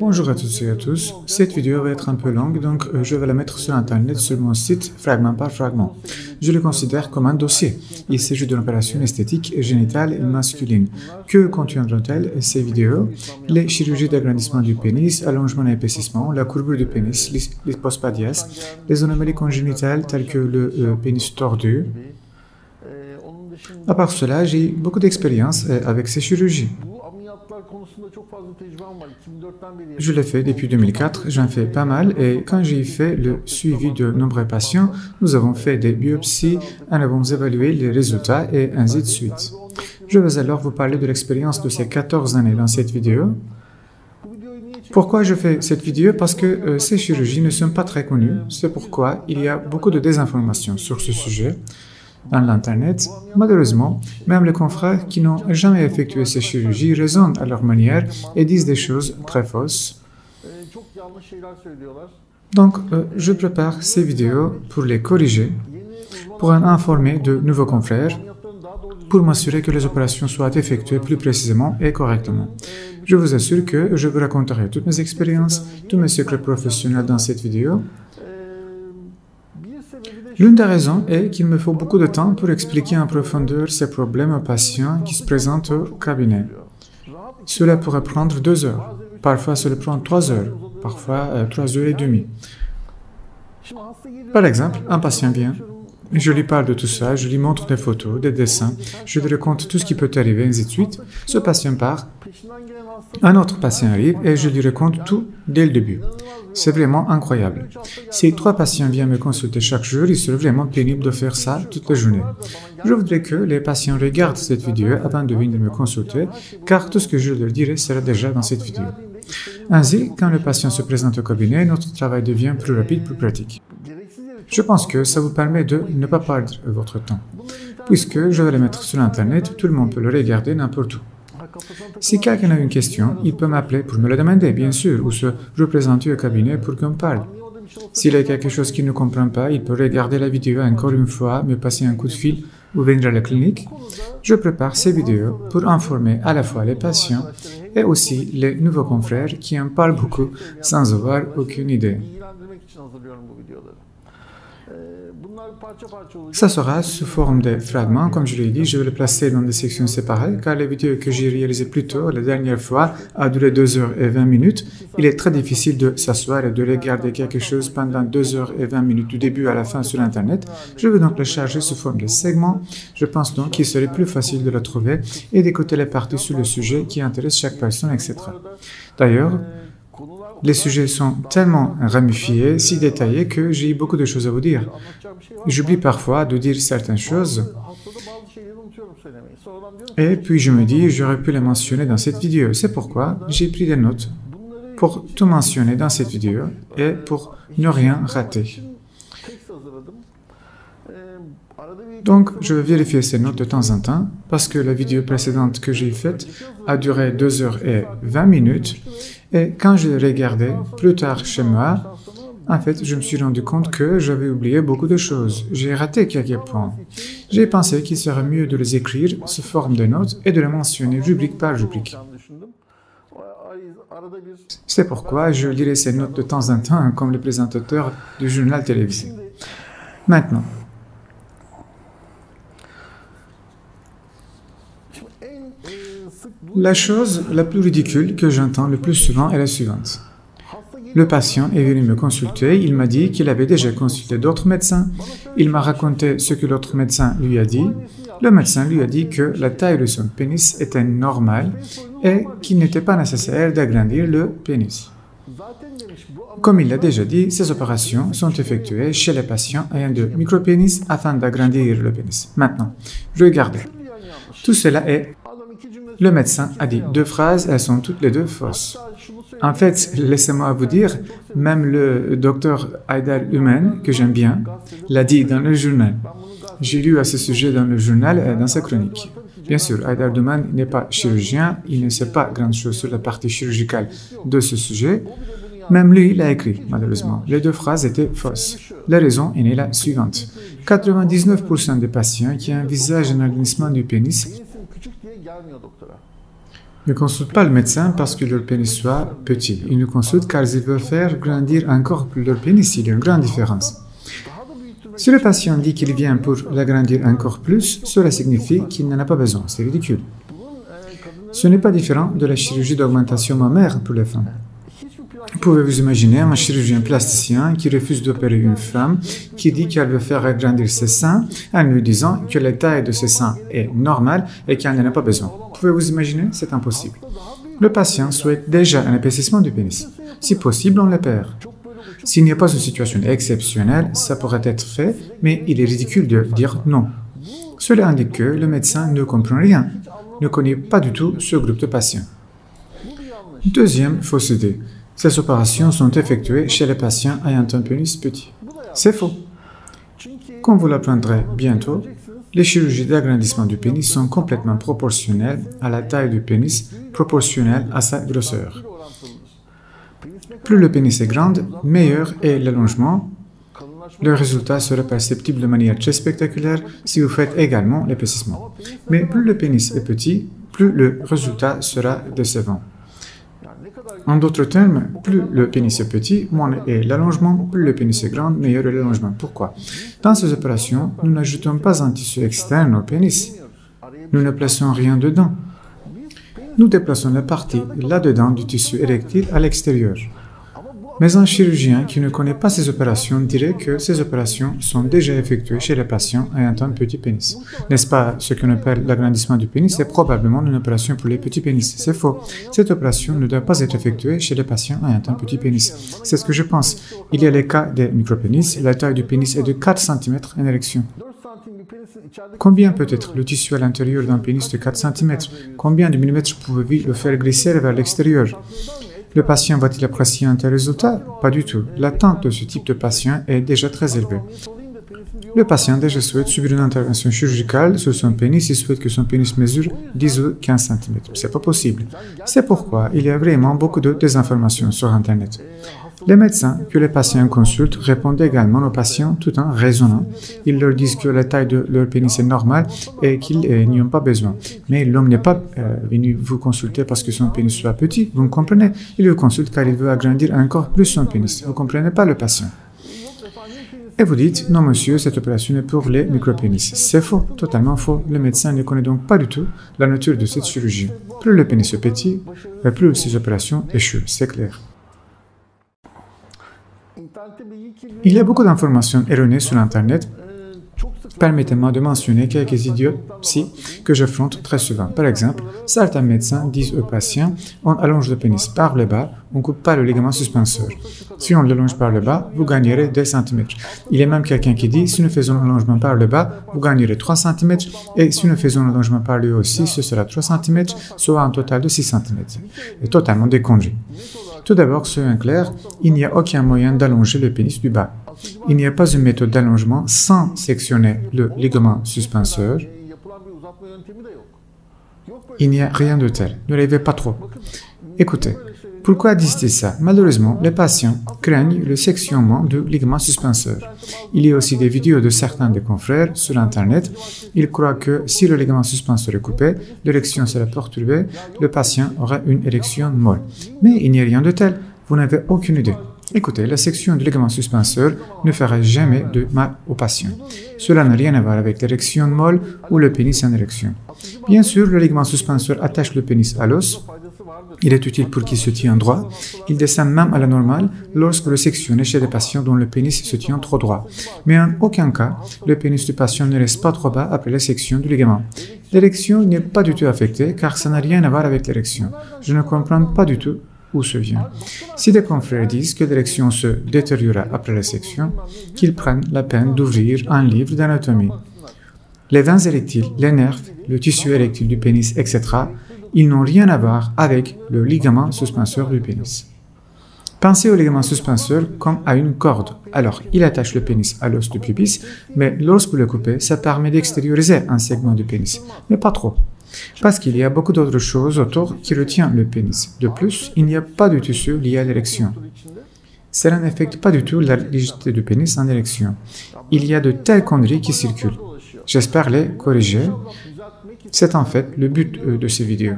Bonjour à tous et à tous. Cette vidéo va être un peu longue, donc je vais la mettre sur Internet sur mon site fragment par fragment. Je le considère comme un dossier. Il s'agit d'une opération esthétique génitale et masculine. Que contiendront-elles ces vidéos? Les chirurgies d'agrandissement du pénis, allongement et épaississement, la courbure du pénis, l'hypospadias, les anomalies congénitales telles que le pénis tordu. À part cela, j'ai beaucoup d'expérience avec ces chirurgies. Je l'ai fait depuis 2004, j'en fais pas mal et quand j'ai fait le suivi de nombreux patients, nous avons fait des biopsies, nous avons évalué les résultats et ainsi de suite. Je vais alors vous parler de l'expérience de ces 14 années dans cette vidéo. Pourquoi je fais cette vidéo? Parce que ces chirurgies ne sont pas très connues, c'est pourquoi il y a beaucoup de désinformation sur ce sujet. Dans l'Internet, malheureusement, même les confrères qui n'ont jamais effectué ces chirurgies raisonnent à leur manière et disent des choses très fausses. Donc, je prépare ces vidéos pour les corriger, pour en informer de nouveaux confrères, pour m'assurer que les opérations soient effectuées plus précisément et correctement. Je vous assure que je vous raconterai toutes mes expériences, tous mes secrets professionnels dans cette vidéo. L'une des raisons est qu'il me faut beaucoup de temps pour expliquer en profondeur ces problèmes aux patients qui se présentent au cabinet. Cela pourrait prendre 2 heures, parfois cela prend 3 heures, parfois 3 heures et demie. Par exemple, un patient vient, je lui parle de tout ça, je lui montre des photos, des dessins, je lui raconte tout ce qui peut arriver, ainsi de suite. Ce patient part, un autre patient arrive et je lui raconte tout dès le début. C'est vraiment incroyable. Si 3 patients viennent me consulter chaque jour, il serait vraiment pénible de faire ça toute la journée. Je voudrais que les patients regardent cette vidéo avant de venir me consulter, car tout ce que je leur dirai sera déjà dans cette vidéo. Ainsi, quand le patient se présente au cabinet, notre travail devient plus rapide, plus pratique. Je pense que ça vous permet de ne pas perdre votre temps. Puisque je vais le mettre sur Internet, tout le monde peut le regarder n'importe où. Si quelqu'un a une question, il peut m'appeler pour me le demander, bien sûr, ou se représenter au cabinet pour qu'on parle. S'il y a quelque chose qu'il ne comprend pas, il peut regarder la vidéo encore une fois, me passer un coup de fil ou venir à la clinique. Je prépare ces vidéos pour informer à la fois les patients et aussi les nouveaux confrères qui en parlent beaucoup sans avoir aucune idée. Ça sera sous forme de fragments, comme je l'ai dit, je vais le placer dans des sections séparées, car les vidéos que j'ai réalisées plus tôt, la dernière fois, a duré 2 heures et 20 minutes. Il est très difficile de s'asseoir et de regarder quelque chose pendant 2 heures et 20 minutes du début à la fin sur Internet. Je vais donc le charger sous forme de segments. Je pense donc qu'il serait plus facile de le trouver et d'écouter les parties sur le sujet qui intéresse chaque personne, etc. D'ailleurs, les sujets sont tellement ramifiés, si détaillés que j'ai beaucoup de choses à vous dire. J'oublie parfois de dire certaines choses et puis je me dis j'aurais pu les mentionner dans cette vidéo. C'est pourquoi j'ai pris des notes pour tout mentionner dans cette vidéo et pour ne rien rater. Donc, je vais vérifier ces notes de temps en temps parce que la vidéo précédente que j'ai faite a duré 2 heures et 20 minutes et quand je l'ai regardée plus tard chez moi, en fait, je me suis rendu compte que j'avais oublié beaucoup de choses. J'ai raté quelques points. J'ai pensé qu'il serait mieux de les écrire sous forme de notes et de les mentionner rubrique par rubrique. C'est pourquoi je lirai ces notes de temps en temps comme le présentateur du journal télévisé. Maintenant, la chose la plus ridicule que j'entends le plus souvent est la suivante. Le patient est venu me consulter, il m'a dit qu'il avait déjà consulté d'autres médecins, il m'a raconté ce que l'autre médecin lui a dit. Le médecin lui a dit que la taille de son pénis était normale et qu'il n'était pas nécessaire d'agrandir le pénis. Comme il l'a déjà dit, ces opérations sont effectuées chez les patients ayant de micropénis afin d'agrandir le pénis. Maintenant, regardez. Tout cela est... Le médecin a dit 2 phrases, elles sont toutes les 2 fausses. En fait, laissez-moi vous dire, même le docteur Haydar Ümen, que j'aime bien, l'a dit dans le journal. J'ai lu à ce sujet dans le journal et dans sa chronique. Bien sûr, Haydar Ümen n'est pas chirurgien, il ne sait pas grand-chose sur la partie chirurgicale de ce sujet. Même lui l'a écrit, malheureusement. Les deux phrases étaient fausses. La raison est la suivante. 99% des patients qui envisagent un agrandissement du pénis ne consultent pas le médecin parce que leur pénis soit petit. Ils nous consultent car ils veulent faire grandir encore plus leur pénis. Il y a une grande différence. Si le patient dit qu'il vient pour l'agrandir encore plus, cela signifie qu'il n'en a pas besoin. C'est ridicule. Ce n'est pas différent de la chirurgie d'augmentation mammaire pour les femmes. Pouvez-vous imaginer un chirurgien plasticien qui refuse d'opérer une femme qui dit qu'elle veut faire agrandir ses seins en lui disant que la taille de ses seins est normale et qu'elle n'en a pas besoin? Pouvez-vous imaginer? C'est impossible. Le patient souhaite déjà un épaississement du pénis. Si possible, on l'opère. S'il n'y a pas une situation exceptionnelle, ça pourrait être fait, mais il est ridicule de dire non. Cela indique que le médecin ne comprend rien, ne connaît pas du tout ce groupe de patients. Deuxième fausse idée. Ces opérations sont effectuées chez les patients ayant un pénis petit. C'est faux. Comme vous l'apprendrez bientôt, les chirurgies d'agrandissement du pénis sont complètement proportionnelles à la taille du pénis, proportionnelle à sa grosseur. Plus le pénis est grand, meilleur est l'allongement. Le résultat sera perceptible de manière très spectaculaire si vous faites également l'épaississement. Mais plus le pénis est petit, plus le résultat sera décevant. En d'autres termes, plus le pénis est petit, moins est l'allongement, plus le pénis est grand, meilleur est l'allongement. Pourquoi? Dans ces opérations, nous n'ajoutons pas un tissu externe au pénis. Nous ne plaçons rien dedans. Nous déplaçons la partie là-dedans du tissu érectile à l'extérieur. Mais un chirurgien qui ne connaît pas ces opérations dirait que ces opérations sont déjà effectuées chez les patients ayant un petit pénis. N'est-ce pas ce qu'on appelle l'agrandissement du pénis? C'est probablement une opération pour les petits pénis. C'est faux. Cette opération ne doit pas être effectuée chez les patients ayant un petit pénis. C'est ce que je pense. Il y a les cas des micropénis. La taille du pénis est de 4 cm en érection. Combien peut être le tissu à l'intérieur d'un pénis de 4 cm? Combien de millimètres pouvez-vous le faire glisser vers l'extérieur? Le patient va-t-il apprécier un tel résultat? Pas du tout. L'attente de ce type de patient est déjà très élevée. Le patient déjà souhaite subir une intervention chirurgicale sur son pénis et souhaite que son pénis mesure 10 ou 15 cm. C'est pas possible. C'est pourquoi il y a vraiment beaucoup de désinformations sur Internet. Les médecins que les patients consultent répondent également aux patients tout en raisonnant. Ils leur disent que la taille de leur pénis est normale et qu'ils n'y ont pas besoin. Mais l'homme n'est pas venu vous consulter parce que son pénis soit petit, vous me comprenez? Il vous consulte car il veut agrandir encore plus son pénis. Vous ne comprenez pas le patient. Et vous dites, non monsieur, cette opération est pour les micropénis. C'est faux, totalement faux. Le médecin ne connaît donc pas du tout la nature de cette chirurgie. Plus le pénis est petit, plus ces opérations échouent, c'est clair. Il y a beaucoup d'informations erronées sur Internet. Permettez-moi de mentionner quelques idioties que j'affronte très souvent. Par exemple, certains médecins disent aux patients « on allonge le pénis par le bas, on ne coupe pas le ligament suspenseur. Si on l'allonge par le bas, vous gagnerez 2 cm. » Il y a même quelqu'un qui dit « si nous faisons l'allongement par le bas, vous gagnerez 3 cm, et si nous faisons l'allongement par le haut aussi, ce sera 3 cm, soit un total de 6 cm. » C'est totalement des conneries. Tout d'abord, soyons clairs, il n'y a aucun moyen d'allonger le pénis du bas. Il n'y a pas une méthode d'allongement sans sectionner le ligament suspenseur. Il n'y a rien de tel. Ne rêvez pas trop. Écoutez, pourquoi disent-ils ça? Malheureusement, les patients craignent le sectionnement du ligament suspenseur. Il y a aussi des vidéos de certains des confrères sur Internet. Ils croient que si le ligament suspenseur est coupé, l'érection sera perturbée, le patient aura une érection molle. Mais il n'y a rien de tel. Vous n'avez aucune idée. Écoutez, la section du ligament suspenseur ne fera jamais de mal au patient. Cela n'a rien à voir avec l'érection molle ou le pénis en érection. Bien sûr, le ligament suspenseur attache le pénis à l'os. Il est utile pour qu'il se tienne droit. Il descend même à la normale lorsque le sectionné chez des patients dont le pénis se tient trop droit. Mais en aucun cas, le pénis du patient ne reste pas trop bas après la section du ligament. L'érection n'est pas du tout affectée car ça n'a rien à voir avec l'érection. Je ne comprends pas du tout où se vient. Si des confrères disent que l'érection se détériora après la section, qu'ils prennent la peine d'ouvrir un livre d'anatomie. Les veines érectiles, les nerfs, le tissu érectile du pénis, etc., Ils n'ont rien à voir avec le ligament suspenseur du pénis. Pensez au ligament suspenseur comme à une corde. Alors, il attache le pénis à l'os du pubis, mais lorsque vous le coupez, ça permet d'extérioriser un segment du pénis, mais pas trop. Parce qu'il y a beaucoup d'autres choses autour qui retiennent le pénis. De plus, il n'y a pas de tissu lié à l'érection. Cela n'affecte pas du tout la rigidité du pénis en érection. Il y a de telles conneries qui circulent. J'espère les corriger. C'est en fait le but de ces vidéos.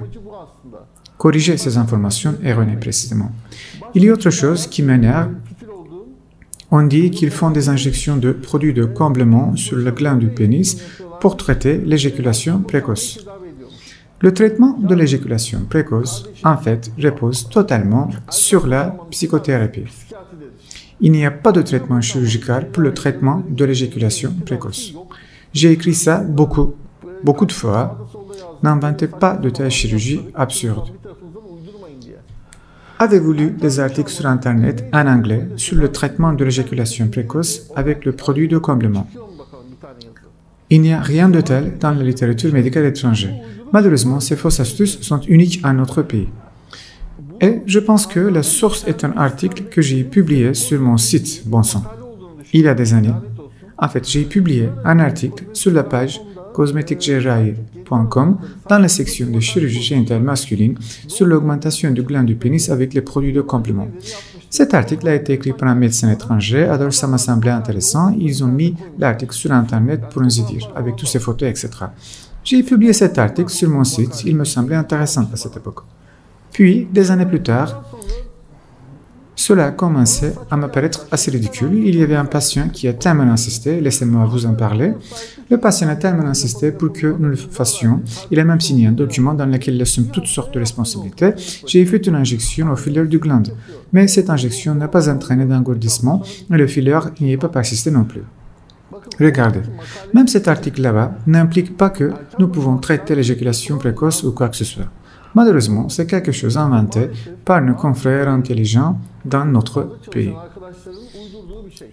Corriger ces informations erronées précisément. Il y a autre chose qui m'énerve. On dit qu'ils font des injections de produits de comblement sur la glande du pénis pour traiter l'éjaculation précoce. Le traitement de l'éjaculation précoce, en fait, repose totalement sur la psychothérapie. Il n'y a pas de traitement chirurgical pour le traitement de l'éjaculation précoce. J'ai écrit ça beaucoup de fois. N'inventez pas de telles chirurgies absurdes. Avez-vous lu des articles sur Internet en anglais sur le traitement de l'éjaculation précoce avec le produit de comblement? Il n'y a rien de tel dans la littérature médicale étrangère. Malheureusement, ces fausses astuces sont uniques à notre pays. Et je pense que la source est un article que j'ai publié sur mon site, bon sang. Il y a des années. En fait, j'ai publié un article sur la page cosmeticgerrahi.com dans la section de chirurgie génitale masculine sur l'augmentation du gland du pénis avec les produits de complément. Cet article a été écrit par un médecin étranger, alors ça m'a semblé intéressant. Ils ont mis l'article sur Internet pour ainsi dire, avec toutes ces photos, etc. J'ai publié cet article sur mon site, il me semblait intéressant à cette époque. Puis, des années plus tard, cela a commencé à m'apparaître assez ridicule. Il y avait un patient qui a tellement insisté, laissez-moi vous en parler. Le patient a tellement insisté pour que nous le fassions. Il a même signé un document dans lequel il assume toutes sortes de responsabilités. J'ai fait une injection au filler du glande. Mais cette injection n'a pas entraîné d'engourdissement et le filler n'y est pas persisté non plus. Regardez, même cet article là-bas n'implique pas que nous pouvons traiter l'éjaculation précoce ou quoi que ce soit. Malheureusement, c'est quelque chose inventé par nos confrères intelligents dans notre pays.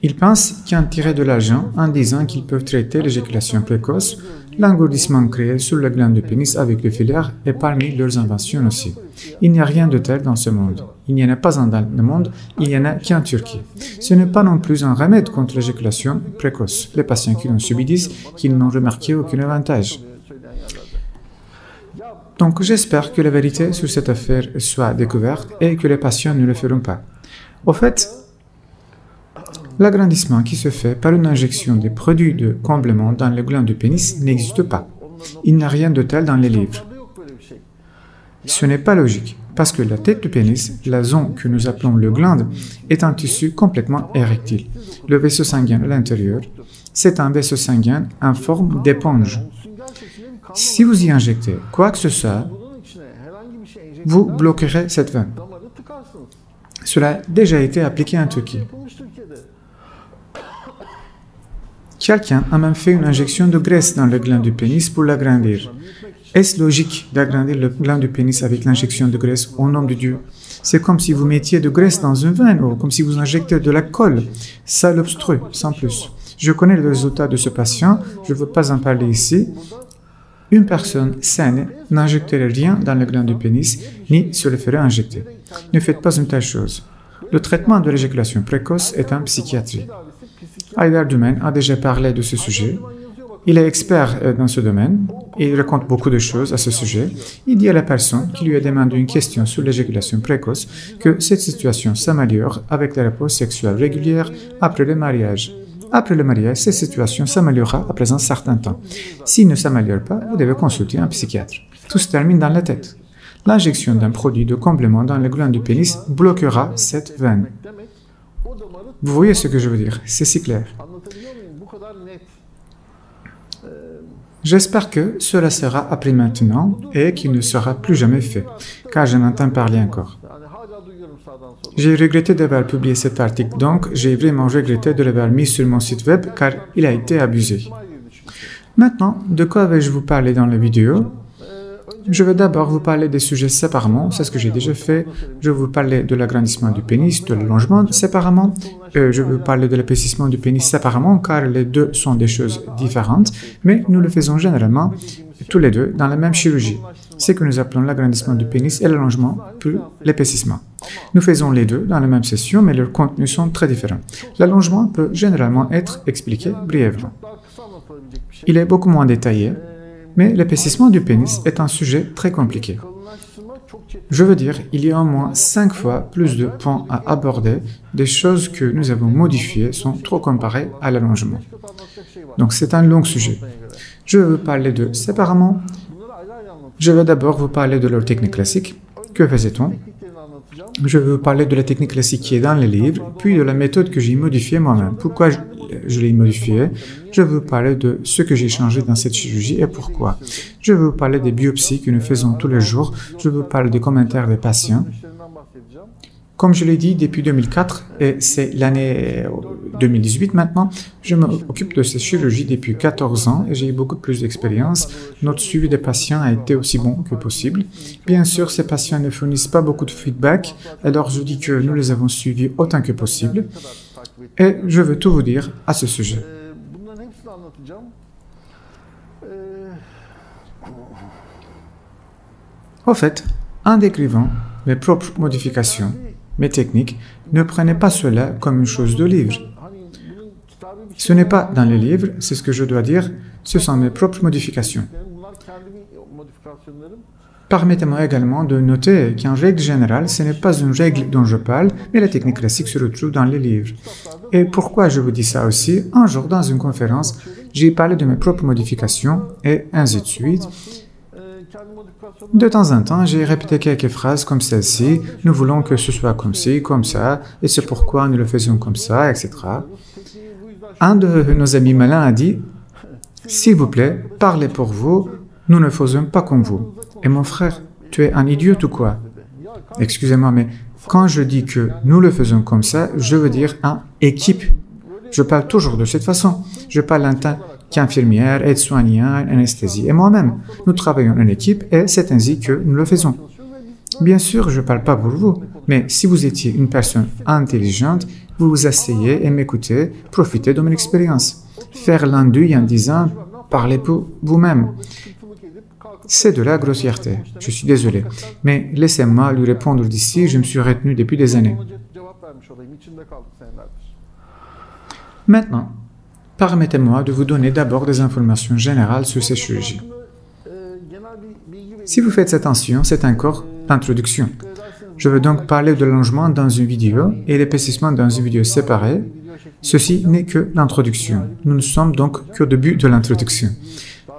Ils pensent qu'ils en tirent de l'argent en disant qu'ils peuvent traiter l'éjaculation précoce, l'engourdissement créé sur la glande du pénis avec le filaire est parmi leurs inventions aussi. Il n'y a rien de tel dans ce monde. Il n'y en a pas un dans le monde, il n'y en a qu'en Turquie. Ce n'est pas non plus un remède contre l'éjaculation précoce. Les patients qui l'ont subi disent qu'ils n'ont remarqué aucun avantage. Donc j'espère que la vérité sur cette affaire soit découverte et que les patients ne le feront pas. Au fait, l'agrandissement qui se fait par une injection des produits de comblement dans le gland du pénis n'existe pas. Il n'y a rien de tel dans les livres. Ce n'est pas logique, parce que la tête du pénis, la zone que nous appelons le glande, est un tissu complètement érectile. Le vaisseau sanguin à l'intérieur, c'est un vaisseau sanguin en forme d'éponge. Si vous y injectez quoi que ce soit, vous bloquerez cette veine. Cela a déjà été appliqué en Turquie. Quelqu'un a même fait une injection de graisse dans le gland du pénis pour l'agrandir. Est-ce logique d'agrandir le gland du pénis avec l'injection de graisse au nom de Dieu? C'est comme si vous mettiez de graisse dans une veine ou comme si vous injectez de la colle. Ça l'obstrue, sans plus. Je connais le résultat de ce patient, je ne veux pas en parler ici. Une personne saine n'injecterait rien dans le gland du pénis, ni se le ferait injecter. Ne faites pas une telle chose. Le traitement de l'éjaculation précoce est en psychiatrie. Haydar Dümen a déjà parlé de ce sujet. Il est expert dans ce domaine et il raconte beaucoup de choses à ce sujet. Il dit à la personne qui lui a demandé une question sur l'éjaculation précoce que cette situation s'améliore avec les rapports sexuels réguliers après le mariage. Après le mariage, cette situation s'améliorera après un certain temps. S'il ne s'améliore pas, vous devez consulter un psychiatre. Tout se termine dans la tête. L'injection d'un produit de comblement dans le gland du pénis bloquera cette veine. Vous voyez ce que je veux dire? C'est si clair. J'espère que cela sera appris maintenant et qu'il ne sera plus jamais fait, car j'en entends parler encore. J'ai regretté d'avoir publié cet article, donc j'ai vraiment regretté de l'avoir mis sur mon site web car il a été abusé. Maintenant, de quoi vais-je vous parler dans la vidéo? Je vais d'abord vous parler des sujets séparément, c'est ce que j'ai déjà fait. Je vais vous parler de l'agrandissement du pénis, de l'allongement séparément. Je vais vous parler de l'épaississement du pénis séparément, car les deux sont des choses différentes, mais nous le faisons généralement tous les deux dans la même chirurgie. C'est que nous appelons l'agrandissement du pénis et l'allongement puis l'épaississement. Nous faisons les deux dans la même session, mais leurs contenus sont très différents. L'allongement peut généralement être expliqué brièvement. Il est beaucoup moins détaillé, mais l'épaississement du pénis est un sujet très compliqué. Je veux dire, il y a au moins 5 fois plus de points à aborder. Des choses que nous avons modifiées sont trop comparées à l'allongement. Donc c'est un long sujet. Je vais vous parler de séparément. Je vais d'abord vous parler de leur technique classique. Que faisait-on? Je vais vous parler de la technique classique qui est dans les livres, puis de la méthode que j'ai modifiée moi-même. Pourquoi je l'ai modifiée? Je vais vous parler de ce que j'ai changé dans cette chirurgie et pourquoi. Je vais vous parler des biopsies que nous faisons tous les jours. Je vais vous parler des commentaires des patients. Comme je l'ai dit, depuis 2004, et c'est l'année 2018 maintenant, je m'occupe de cette chirurgie depuis 14 ans et j'ai eu beaucoup plus d'expérience. Notre suivi des patients a été aussi bon que possible. Bien sûr, ces patients ne fournissent pas beaucoup de feedback, alors je dis que nous les avons suivis autant que possible. Et je veux tout vous dire à ce sujet. Au fait, en décrivant mes propres modifications, mes techniques, ne prenez pas cela comme une chose de livre. Ce n'est pas dans les livres, c'est ce que je dois dire, ce sont mes propres modifications. Permettez-moi également de noter qu'en règle générale, ce n'est pas une règle dont je parle, mais la technique classique se retrouve dans les livres. Et pourquoi je vous dis ça aussi? Un jour, dans une conférence, j'ai parlé de mes propres modifications et ainsi de suite. De temps en temps, j'ai répété quelques phrases comme celle-ci, « Nous voulons que ce soit comme ci, comme ça, et c'est pourquoi nous le faisons comme ça, etc. » Un de nos amis malins a dit, « S'il vous plaît, parlez pour vous, nous ne faisons pas comme vous. » Et mon frère, tu es un idiot ou quoi? Excusez-moi, mais quand je dis que nous le faisons comme ça, je veux dire en équipe. Je parle toujours de cette façon. Je parle en tant qu'infirmière, aide-soignante, anesthésie et moi-même. Nous travaillons en équipe et c'est ainsi que nous le faisons. Bien sûr, je ne parle pas pour vous, mais si vous étiez une personne intelligente, vous vous asseyez et m'écoutez, profitez de mon expérience. Faire l'andouille en disant « parlez pour vous-même ». C'est de la grossièreté, je suis désolé, mais laissez-moi lui répondre d'ici, je me suis retenu depuis des années. Maintenant, permettez-moi de vous donner d'abord des informations générales sur ces chirurgies. Si vous faites attention, c'est encore l'introduction. Je vais donc parler de l'allongement dans une vidéo et l'épaississement dans une vidéo séparée. Ceci n'est que l'introduction. Nous ne sommes donc qu'au début de l'introduction.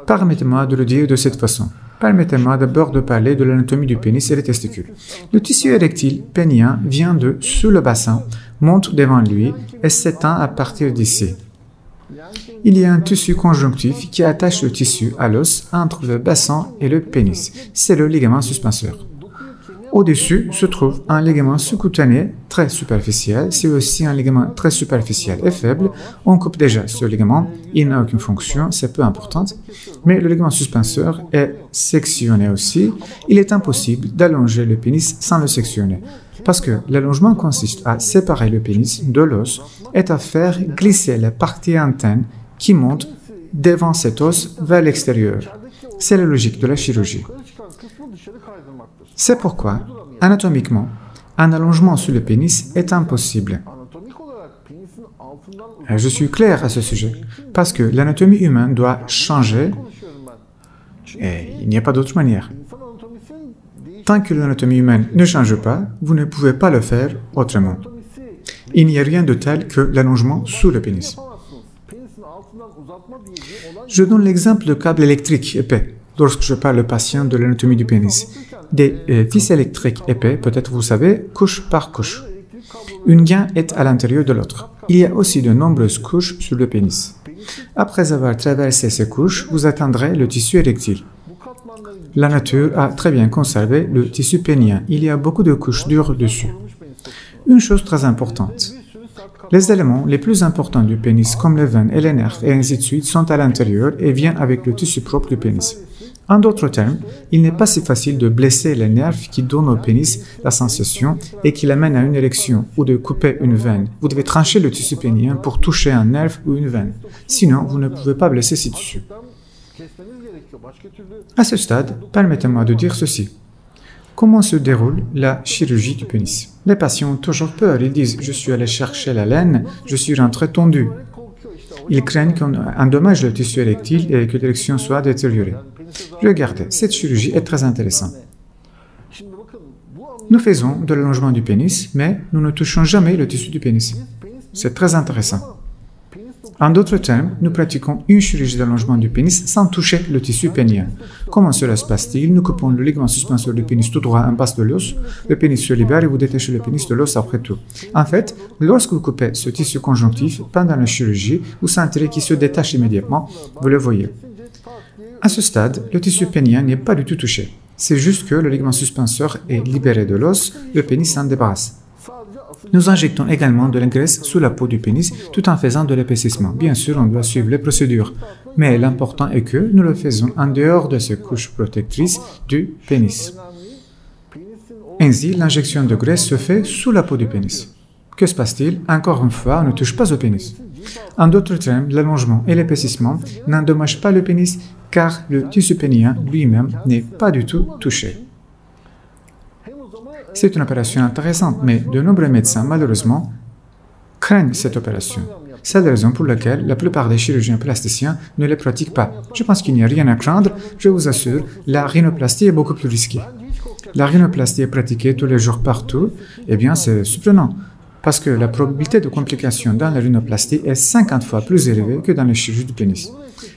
Permettez-moi de le dire de cette façon. Permettez-moi d'abord de parler de l'anatomie du pénis et des testicules. Le tissu érectile pénien vient de sous le bassin, monte devant lui et s'étend à partir d'ici. Il y a un tissu conjonctif qui attache le tissu à l'os entre le bassin et le pénis. C'est le ligament suspenseur. Au-dessus se trouve un ligament sous-cutané très superficiel. C'est aussi un ligament très superficiel et faible. On coupe déjà ce ligament. Il n'a aucune fonction, c'est peu important. Mais le ligament suspenseur est sectionné aussi. Il est impossible d'allonger le pénis sans le sectionner. Parce que l'allongement consiste à séparer le pénis de l'os et à faire glisser la partie interne qui monte devant cet os vers l'extérieur. C'est la logique de la chirurgie. C'est pourquoi, anatomiquement, un allongement sur le pénis est impossible. Je suis clair à ce sujet, parce que l'anatomie humaine doit changer et il n'y a pas d'autre manière. Tant que l'anatomie humaine ne change pas, vous ne pouvez pas le faire autrement. Il n'y a rien de tel que l'allongement sous le pénis. Je donne l'exemple de câble électrique épais lorsque je parle au patient de l'anatomie du pénis. Des fils électriques épais, peut-être vous savez, couche par couche. Une gaine est à l'intérieur de l'autre. Il y a aussi de nombreuses couches sur le pénis. Après avoir traversé ces couches, vous atteindrez le tissu érectile. La nature a très bien conservé le tissu pénien. Il y a beaucoup de couches dures dessus. Une chose très importante. Les éléments les plus importants du pénis, comme les veines et les nerfs et ainsi de suite, sont à l'intérieur et viennent avec le tissu propre du pénis. En d'autres termes, il n'est pas si facile de blesser les nerfs qui donnent au pénis la sensation et qui l'amènent à une érection ou de couper une veine. Vous devez trancher le tissu pénien pour toucher un nerf ou une veine. Sinon, vous ne pouvez pas blesser ces tissus. À ce stade, permettez-moi de dire ceci. Comment se déroule la chirurgie du pénis? Les patients ont toujours peur. Ils disent « Je suis allé chercher la laine, je suis rentré tondu ». Ils craignent qu'on endommage le tissu érectile et que l'érection soit détériorée. Regardez, cette chirurgie est très intéressante. Nous faisons de l'allongement du pénis, mais nous ne touchons jamais le tissu du pénis. C'est très intéressant. En d'autres termes, nous pratiquons une chirurgie d'allongement du pénis sans toucher le tissu pénien. Comment cela se passe-t-il? Nous coupons le ligament suspenseur du pénis tout droit en bas de l'os, le pénis se libère et vous détachez le pénis de l'os après tout. En fait, lorsque vous coupez ce tissu conjonctif pendant la chirurgie, vous sentirez qu'il se détache immédiatement, vous le voyez. À ce stade, le tissu pénien n'est pas du tout touché. C'est juste que le ligament suspenseur est libéré de l'os, le pénis s'en débarrasse. Nous injectons également de la graisse sous la peau du pénis tout en faisant de l'épaississement. Bien sûr, on doit suivre les procédures, mais l'important est que nous le faisons en dehors de ces couches protectrices du pénis. Ainsi, l'injection de graisse se fait sous la peau du pénis. Que se passe-t-il? Encore une fois, on ne touche pas au pénis. En d'autres termes, l'allongement et l'épaississement n'endommagent pas le pénis car le tissu pénien lui-même n'est pas du tout touché. C'est une opération intéressante, mais de nombreux médecins, malheureusement, craignent cette opération. C'est la raison pour laquelle la plupart des chirurgiens plasticiens ne les pratiquent pas. Je pense qu'il n'y a rien à craindre, je vous assure, la rhinoplastie est beaucoup plus risquée. La rhinoplastie est pratiquée tous les jours partout, eh bien c'est surprenant, parce que la probabilité de complications dans la rhinoplastie est 50 fois plus élevée que dans la chirurgie du pénis.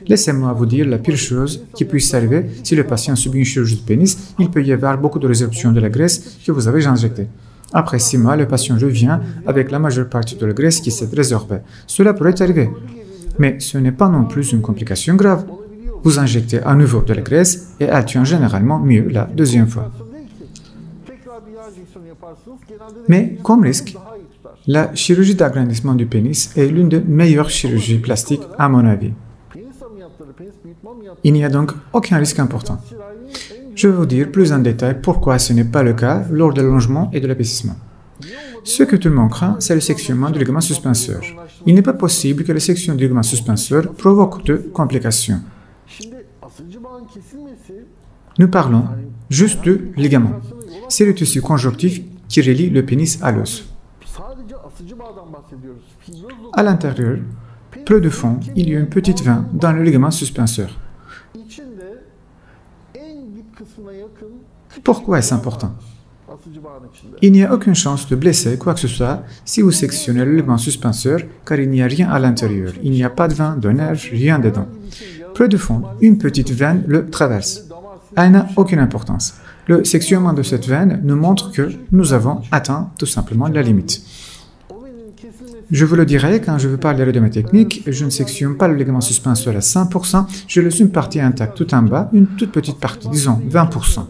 Laissez-moi vous dire la pire chose qui puisse arriver si le patient subit une chirurgie du pénis, il peut y avoir beaucoup de résorption de la graisse que vous avez injectée. Après 6 mois, le patient revient avec la majeure partie de la graisse qui s'est résorbée. Cela pourrait arriver, mais ce n'est pas non plus une complication grave. Vous injectez à nouveau de la graisse et elle tient généralement mieux la deuxième fois. Mais comme risque, la chirurgie d'agrandissement du pénis est l'une des meilleures chirurgies plastiques à mon avis. Il n'y a donc aucun risque important. Je vais vous dire plus en détail pourquoi ce n'est pas le cas lors de l'allongement et de l'épaississement. Ce que tout le monde craint, c'est le sectionnement du ligament suspenseur. Il n'est pas possible que la section du ligament suspenseur provoque de complications. Nous parlons juste du ligament. C'est le tissu conjonctif qui relie le pénis à l'os. À l'intérieur, près du fond, il y a une petite veine dans le ligament suspenseur. Pourquoi est-ce important? Il n'y a aucune chance de blesser quoi que ce soit si vous sectionnez le ligament suspenseur car il n'y a rien à l'intérieur. Il n'y a pas de veine, de nerf, rien dedans. Près du fond, une petite veine le traverse. Elle n'a aucune importance. Le sectionnement de cette veine nous montre que nous avons atteint tout simplement la limite. Je vous le dirai, quand je vous parlerai de mes techniques, je ne sectionne pas le ligament suspenseur à 100%, je laisse une partie intacte tout en bas, une toute petite partie, disons 20%.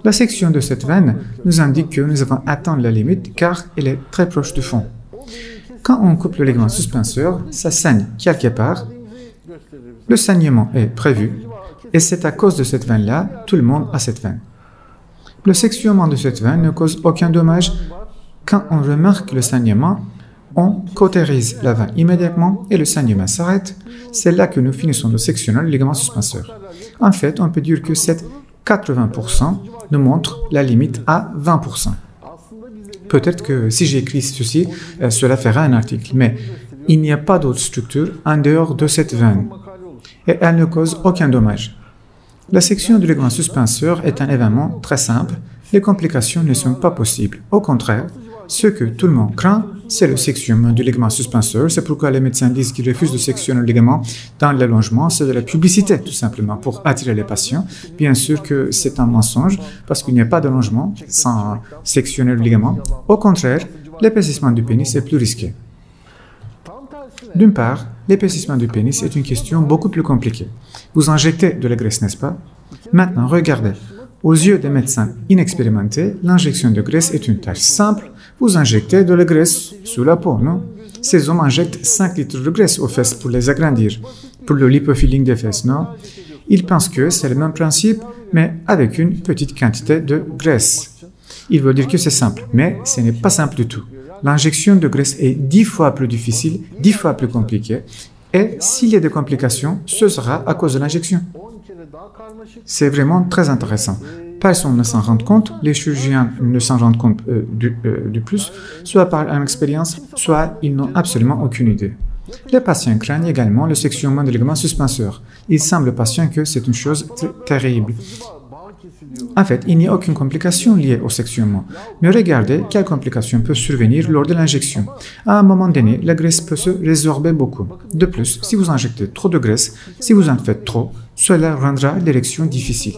La section de cette veine nous indique que nous avons atteint la limite car elle est très proche du fond. Quand on coupe le ligament suspenseur, ça saigne quelque part. Le saignement est prévu et c'est à cause de cette veine-là, tout le monde a cette veine. Le sectionnement de cette veine ne cause aucun dommage. Quand on remarque le saignement, on cautérise la veine immédiatement et le saignement s'arrête. C'est là que nous finissons de sectionner le ligament suspenseur. En fait, on peut dire que cette 80% nous montre la limite à 20%. Peut-être que si j'écris ceci, cela fera un article, mais il n'y a pas d'autre structure en dehors de cette veine et elle ne cause aucun dommage. La section du ligament suspenseur est un événement très simple, les complications ne sont pas possibles. Au contraire, ce que tout le monde craint, c'est le sectionnement du ligament suspenseur. C'est pourquoi les médecins disent qu'ils refusent de sectionner le ligament dans l'allongement. C'est de la publicité, tout simplement, pour attirer les patients. Bien sûr que c'est un mensonge, parce qu'il n'y a pas d'allongement sans sectionner le ligament. Au contraire, l'épaississement du pénis est plus risqué. D'une part, l'épaississement du pénis est une question beaucoup plus compliquée. Vous injectez de la graisse, n'est-ce pas? Maintenant, regardez. Aux yeux des médecins inexpérimentés, l'injection de graisse est une tâche simple. Vous injectez de la graisse sous la peau, non? Ces hommes injectent 5 litres de graisse aux fesses pour les agrandir, pour le lipofilling des fesses, non? Ils pensent que c'est le même principe, mais avec une petite quantité de graisse. Ils veulent dire que c'est simple, mais ce n'est pas simple du tout. L'injection de graisse est 10 fois plus difficile, 10 fois plus compliquée, et s'il y a des complications, ce sera à cause de l'injection. C'est vraiment très intéressant. Personne ne s'en rend compte, les chirurgiens ne s'en rendent compte du plus, soit par expérience, soit ils n'ont absolument aucune idée. Les patients craignent également le sectionnement des ligaments suspenseurs. Il semble aux patients que c'est une chose terrible. En fait, il n'y a aucune complication liée au sectionnement. Mais regardez quelles complications peuvent survenir lors de l'injection. À un moment donné, la graisse peut se résorber beaucoup. De plus, si vous injectez trop de graisse, si vous en faites trop, cela rendra l'érection difficile.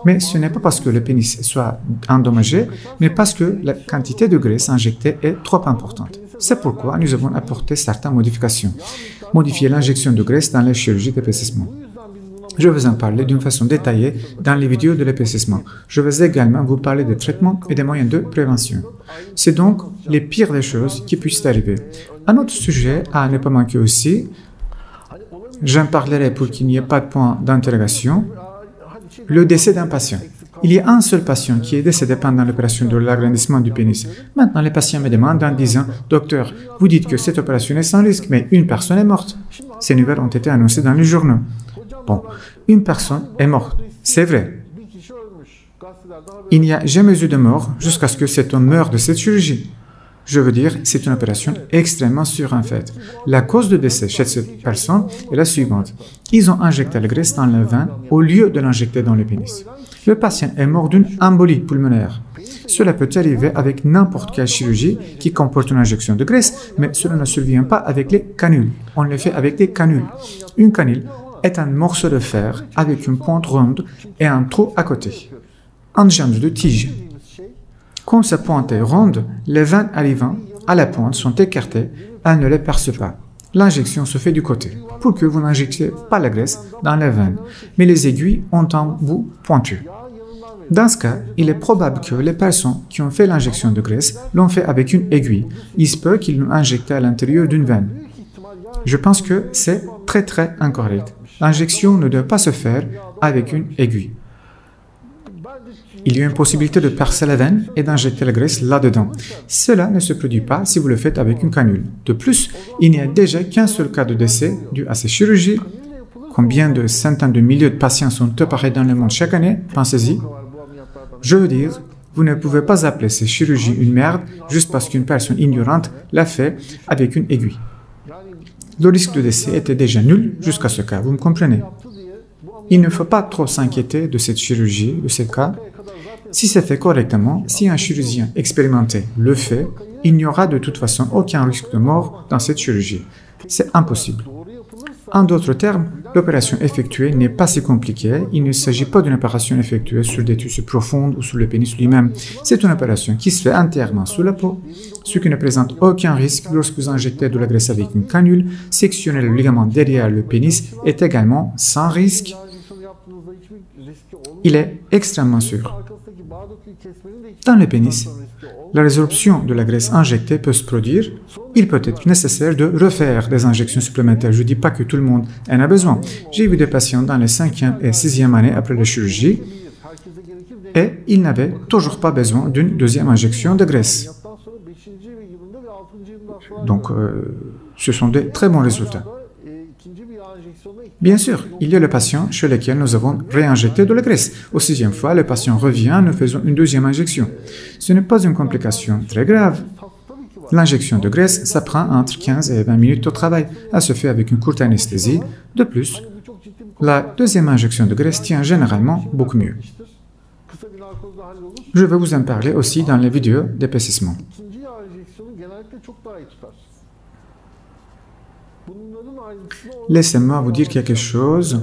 Mais ce n'est pas parce que le pénis soit endommagé, mais parce que la quantité de graisse injectée est trop importante. C'est pourquoi nous avons apporté certaines modifications. Modifier l'injection de graisse dans les chirurgies d'épaississement. Je vais en parler d'une façon détaillée dans les vidéos de l'épaississement. Je vais également vous parler des traitements et des moyens de prévention. C'est donc les pires des choses qui puissent arriver. Un autre sujet à ne pas manquer aussi, j'en parlerai pour qu'il n'y ait pas de point d'interrogation, le décès d'un patient. Il y a un seul patient qui est décédé pendant l'opération de l'agrandissement du pénis. Maintenant, les patients me demandent en disant « Docteur, vous dites que cette opération est sans risque, mais une personne est morte. » Ces nouvelles ont été annoncées dans les journaux. Bon, une personne est morte, c'est vrai. Il n'y a jamais eu de mort jusqu'à ce que cet homme meure de cette chirurgie. Je veux dire, c'est une opération extrêmement sûre en fait. La cause de décès chez cette personne est la suivante. Ils ont injecté la graisse dans le vein au lieu de l'injecter dans le pénis. Le patient est mort d'une embolie pulmonaire. Cela peut arriver avec n'importe quelle chirurgie qui comporte une injection de graisse, mais cela ne survient pas avec les canules. On le fait avec des canules. Une canule est un morceau de fer avec une pointe ronde et un trou à côté. Un genre de tige. Comme sa pointe est ronde, les veines arrivant à la pointe sont écartées, elles ne les percent pas. L'injection se fait du côté, pour que vous n'injectiez pas la graisse dans les veines, mais les aiguilles ont un bout pointu. Dans ce cas, il est probable que les personnes qui ont fait l'injection de graisse l'ont fait avec une aiguille. Il se peut qu'ils l'ont injectée à l'intérieur d'une veine. Je pense que c'est très incorrect. L'injection ne doit pas se faire avec une aiguille. Il y a une possibilité de percer la veine et d'injecter la graisse là-dedans. Cela ne se produit pas si vous le faites avec une canule. De plus, il n'y a déjà qu'un seul cas de décès dû à ces chirurgies. Combien de centaines de milliers de patients sont opérés dans le monde chaque année? Pensez-y. Je veux dire, vous ne pouvez pas appeler ces chirurgies une merde juste parce qu'une personne ignorante l'a fait avec une aiguille. Le risque de décès était déjà nul jusqu'à ce cas, vous me comprenez? Il ne faut pas trop s'inquiéter de cette chirurgie, de ce cas. Si c'est fait correctement, si un chirurgien expérimenté le fait, il n'y aura de toute façon aucun risque de mort dans cette chirurgie. C'est impossible. En d'autres termes, l'opération effectuée n'est pas si compliquée. Il ne s'agit pas d'une opération effectuée sur des tissus profonds ou sur le pénis lui-même. C'est une opération qui se fait entièrement sous la peau, ce qui ne présente aucun risque lorsque vous injectez de la graisse avec une canule. Sectionner le ligament derrière le pénis est également sans risque. Il est extrêmement sûr. Dans le pénis, la résorption de la graisse injectée peut se produire. Il peut être nécessaire de refaire des injections supplémentaires. Je ne dis pas que tout le monde en a besoin. J'ai vu des patients dans les 5e et 6e années après la chirurgie et ils n'avaient toujours pas besoin d'une deuxième injection de graisse. Donc, ce sont des très bons résultats. Bien sûr, il y a le patient chez lequel nous avons réinjecté de la graisse. Au 6e fois, le patient revient, nous faisons une deuxième injection. Ce n'est pas une complication très grave. L'injection de graisse, ça prend entre 15 et 20 minutes au travail. Elle se fait avec une courte anesthésie. De plus, la deuxième injection de graisse tient généralement beaucoup mieux. Je vais vous en parler aussi dans les vidéos d'épaississement. Laissez-moi vous dire quelque chose.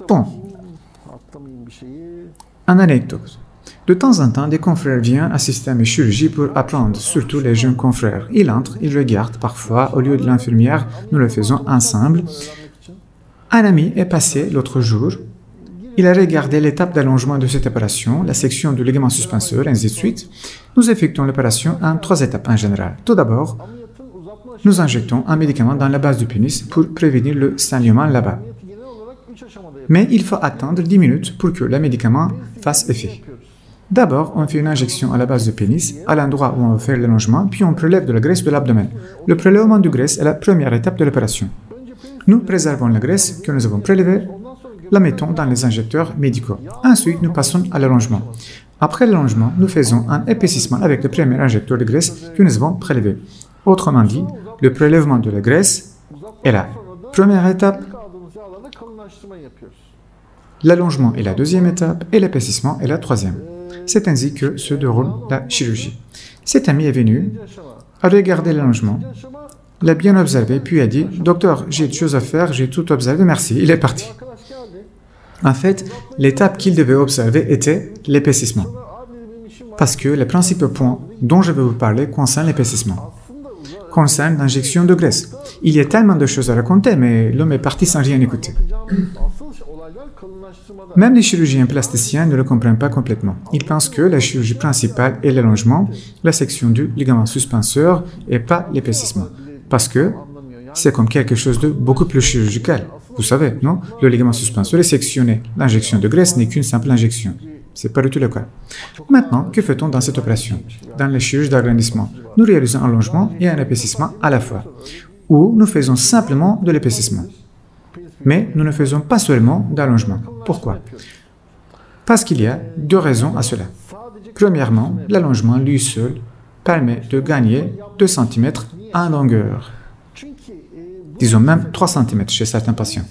Bon, une anecdote. De temps en temps, des confrères viennent assister à mes chirurgies pour apprendre, surtout les jeunes confrères. Ils entrent, ils regardent parfois, au lieu de l'infirmière, nous le faisons ensemble. Un ami est passé l'autre jour. Il a regardé l'étape d'allongement de cette opération, la section du ligament suspenseur, ainsi de suite. Nous effectuons l'opération en 3 étapes en général. Tout d'abord, nous injectons un médicament dans la base du pénis pour prévenir le saignement là-bas. Mais il faut attendre 10 minutes pour que le médicament fasse effet. D'abord, on fait une injection à la base du pénis, à l'endroit où on va faire l'allongement, puis on prélève de la graisse de l'abdomen. Le prélèvement de graisse est la première étape de l'opération. Nous préservons la graisse que nous avons prélevée, la mettons dans les injecteurs médicaux. Ensuite, nous passons à l'allongement. Après l'allongement, nous faisons un épaississement avec le premier injecteur de graisse que nous avons prélevé. Autrement dit, le prélèvement de la graisse est la première étape, l'allongement est la deuxième étape et l'épaississement est la troisième. C'est ainsi que se déroule la chirurgie. Cet ami est venu, a regardé l'allongement, l'a bien observé, puis a dit « Docteur, j'ai des choses à faire, j'ai tout observé, merci. » Il est parti. En fait, l'étape qu'il devait observer était l'épaississement. Parce que les principaux points dont je vais vous parler concernent l'épaississement, concernent l'injection de graisse. Il y a tellement de choses à raconter, mais l'homme est parti sans rien écouter. Même les chirurgiens plasticiens ne le comprennent pas complètement. Ils pensent que la chirurgie principale est l'allongement, la section du ligament suspenseur et pas l'épaississement. Parce que c'est comme quelque chose de beaucoup plus chirurgical. Vous savez, non? Le ligament suspenseur est sectionné. L'injection de graisse n'est qu'une simple injection. C'est pas du tout le cas. Maintenant, que fait-on dans cette opération? Dans les chirurgies d'agrandissement, nous réalisons un allongement et un épaississement à la fois, ou nous faisons simplement de l'épaississement. Mais nous ne faisons pas seulement d'allongement. Pourquoi? Parce qu'il y a deux raisons à cela. Premièrement, l'allongement lui seul permet de gagner 2 cm en longueur. Disons même 3 cm chez certains patients.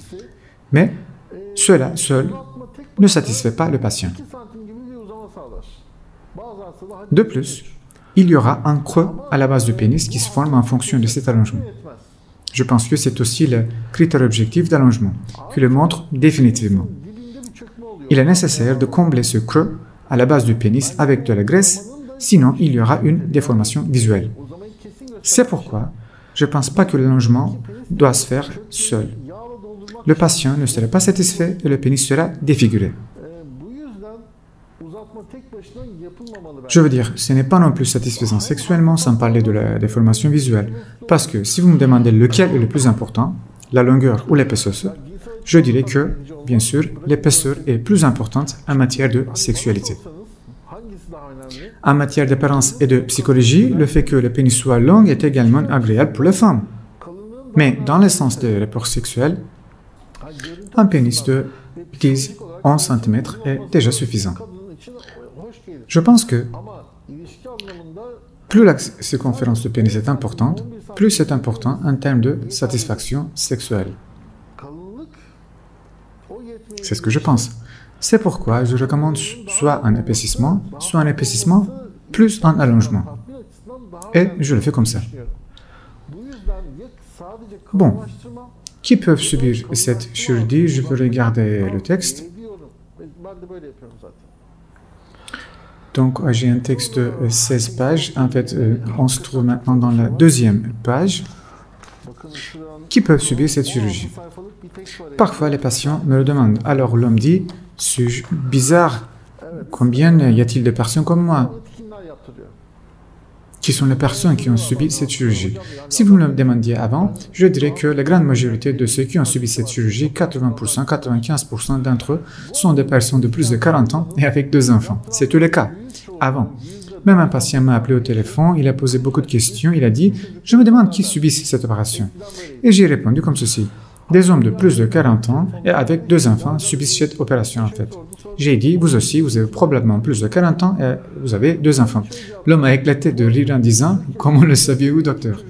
Mais cela seul ne satisfait pas le patient. De plus, il y aura un creux à la base du pénis qui se forme en fonction de cet allongement. Je pense que c'est aussi le critère objectif d'allongement, qui le montre définitivement. Il est nécessaire de combler ce creux à la base du pénis avec de la graisse, sinon il y aura une déformation visuelle. C'est pourquoi je ne pense pas que l'allongement doit se faire seul. Le patient ne serait pas satisfait et le pénis sera défiguré. Je veux dire, ce n'est pas non plus satisfaisant sexuellement sans parler de la déformation visuelle. Parce que si vous me demandez lequel est le plus important, la longueur ou l'épaisseur, je dirais que, bien sûr, l'épaisseur est plus importante en matière de sexualité. En matière d'apparence et de psychologie, le fait que le pénis soit long est également agréable pour les femmes. Mais dans le sens des rapports sexuels, un pénis de 10-11 cm est déjà suffisant. Je pense que plus la circonférence du pénis est importante, plus c'est important en termes de satisfaction sexuelle. C'est ce que je pense. C'est pourquoi je recommande soit un épaississement plus un allongement. Et je le fais comme ça. Bon, qui peuvent subir cette chirurgie? Je vais regarder le texte. Donc, j'ai un texte de 16 pages. En fait, on se trouve maintenant dans la deuxième page. Qui peuvent subir cette chirurgie? Parfois, les patients me le demandent. Alors, l'homme dit, c'est bizarre, combien y a-t-il de personnes comme moi? Qui sont les personnes qui ont subi cette chirurgie? Si vous me le demandiez avant, je dirais que la grande majorité de ceux qui ont subi cette chirurgie, 80%, 95% d'entre eux, sont des personnes de plus de 40 ans et avec 2 enfants. C'est tout le cas. Avant. Même un patient m'a appelé au téléphone, il a posé beaucoup de questions, il a dit « Je me demande qui subit cette opération ». Et j'ai répondu comme ceci. Des hommes de plus de 40 ans et avec 2 enfants subissent cette opération en fait. J'ai dit, vous aussi, vous avez probablement plus de 40 ans et vous avez 2 enfants. L'homme a éclaté de rire en disant, comment le saviez-vous, docteur?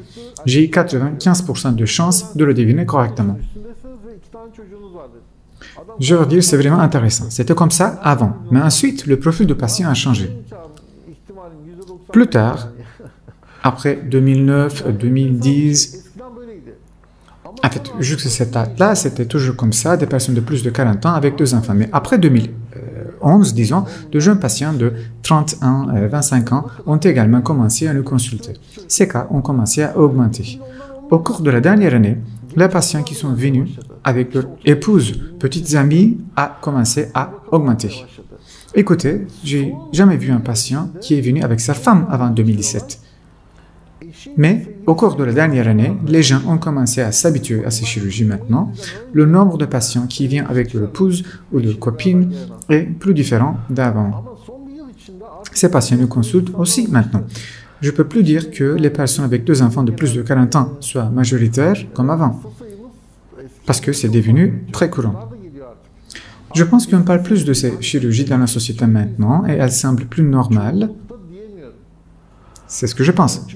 J'ai 95% de chances de le deviner correctement. Je veux dire, c'est vraiment intéressant. C'était comme ça avant, mais ensuite, le profil du patient a changé. Plus tard, après 2009, 2010, en fait, jusqu'à cette date-là, c'était toujours comme ça, des personnes de plus de 40 ans avec 2 enfants. Mais après 2011, disons, de jeunes patients de 31, 25 ans ont également commencé à nous consulter. Ces cas ont commencé à augmenter. Au cours de la dernière année, les patients qui sont venus avec leur épouse, petites amies, a commencé à augmenter. Écoutez, j'ai jamais vu un patient qui est venu avec sa femme avant 2017. Mais au cours de la dernière année, les gens ont commencé à s'habituer à ces chirurgies maintenant. Le nombre de patients qui viennent avec leur épouse ou leur copine est plus différent d'avant. Ces patients nous consultent aussi maintenant. Je ne peux plus dire que les personnes avec 2 enfants de plus de 40 ans soient majoritaires comme avant, parce que c'est devenu très courant. Je pense qu'on parle plus de ces chirurgies dans la société maintenant et elles semblent plus normales. C'est ce que je pense.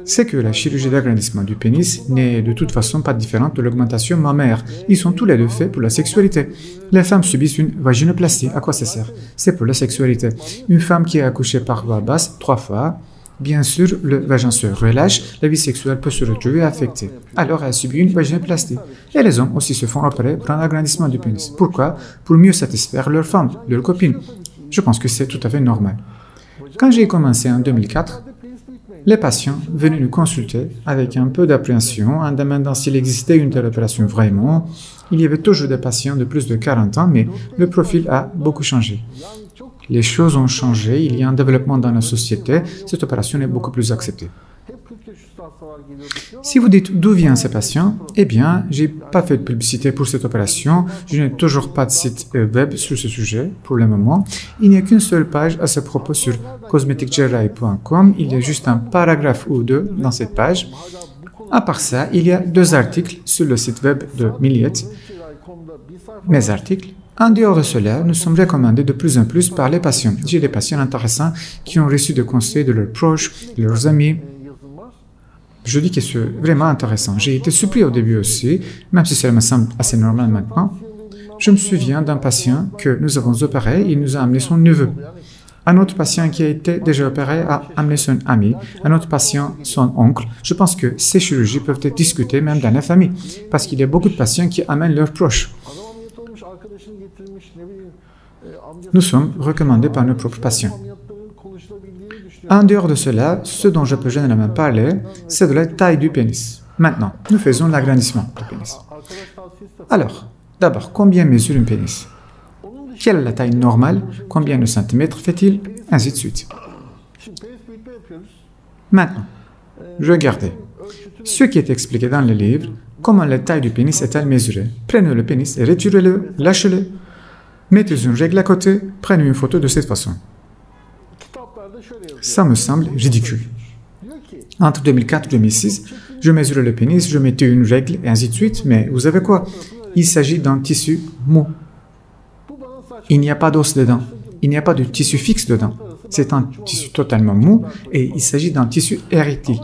C'est que la chirurgie d'agrandissement du pénis n'est de toute façon pas différente de l'augmentation mammaire. Ils sont tous les deux faits pour la sexualité. Les femmes subissent une vaginoplastie. À quoi ça sert? C'est pour la sexualité. Une femme qui est accouchée par voie basse 3 fois, bien sûr, le vagin se relâche, la vie sexuelle peut se retrouver affectée. Alors, elle subit une vaginoplastie. Et les hommes aussi se font opérer pour un agrandissement du pénis. Pourquoi? Pour mieux satisfaire leurs femmes, leurs copines. Je pense que c'est tout à fait normal. Quand j'ai commencé en 2004, les patients venaient nous consulter avec un peu d'appréhension en demandant s'il existait une telle opération vraiment. Il y avait toujours des patients de plus de 40 ans, mais le profil a beaucoup changé. Les choses ont changé, il y a un développement dans la société, cette opération est beaucoup plus acceptée. Si vous dites d'où viennent ces patients, eh bien, je n'ai pas fait de publicité pour cette opération, je n'ai toujours pas de site web sur ce sujet pour le moment. Il n'y a qu'une seule page à ce propos sur cosmeticjerrai.com, il y a juste un paragraphe ou 2 dans cette page. À part ça, il y a 2 articles sur le site web de Milliet, mes articles. En dehors de cela, nous sommes recommandés de plus en plus par les patients. J'ai des patients intéressants qui ont reçu des conseils de leurs proches, de leurs amis. Je dis que c'est vraiment intéressant. J'ai été surpris au début aussi, même si cela me semble assez normal maintenant. Je me souviens d'un patient que nous avons opéré, il nous a amené son neveu. Un autre patient qui a été déjà opéré a amené son ami, un autre patient son oncle. Je pense que ces chirurgies peuvent être discutées même dans la famille, parce qu'il y a beaucoup de patients qui amènent leurs proches. Nous sommes recommandés par nos propres patients. En dehors de cela, ce dont je peux généralement parler, c'est de la taille du pénis. Maintenant, nous faisons l'agrandissement du pénis. Alors, d'abord, combien mesure un pénis? Quelle est la taille normale? Combien de centimètres fait-il? Ainsi de suite. Maintenant, regardez. Ce qui est expliqué dans le livre, comment la taille du pénis est-elle mesurée? Prenez le pénis et retirez-le, lâchez-le. Mettez une règle à côté, prenez une photo de cette façon. Ça me semble ridicule. Entre 2004 et 2006, je mesurais le pénis, je mettais une règle et ainsi de suite, mais vous savez quoi? Il s'agit d'un tissu mou. Il n'y a pas d'os dedans. Il n'y a pas de tissu fixe dedans. C'est un tissu totalement mou et il s'agit d'un tissu érectile.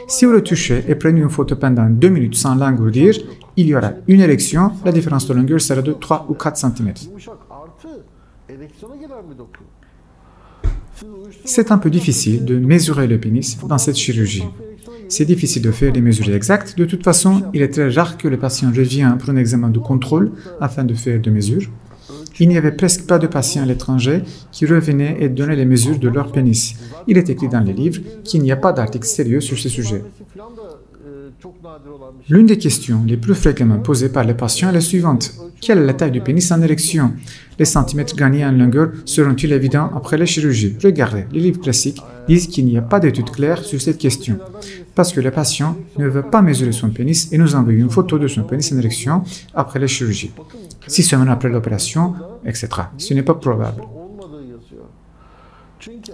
Si vous le touchez et prenez une photo pendant 2 minutes sans l'engourdir, il y aura une érection, la différence de longueur sera de 3 ou 4 cm. C'est un peu difficile de mesurer le pénis dans cette chirurgie. C'est difficile de faire des mesures exactes. De toute façon, il est très rare que le patient revienne pour un examen de contrôle afin de faire des mesures. Il n'y avait presque pas de patients à l'étranger qui revenaient et donnaient les mesures de leur pénis. Il est écrit dans les livres qu'il n'y a pas d'article sérieux sur ce sujet. L'une des questions les plus fréquemment posées par les patients est la suivante. Quelle est la taille du pénis en érection? Les centimètres gagnés en longueur seront-ils évidents après la chirurgie? Regardez, les livres classiques disent qu'il n'y a pas d'études claires sur cette question, parce que le patient ne veut pas mesurer son pénis et nous envoie une photo de son pénis en érection après la chirurgie, 6 semaines après l'opération, etc. Ce n'est pas probable.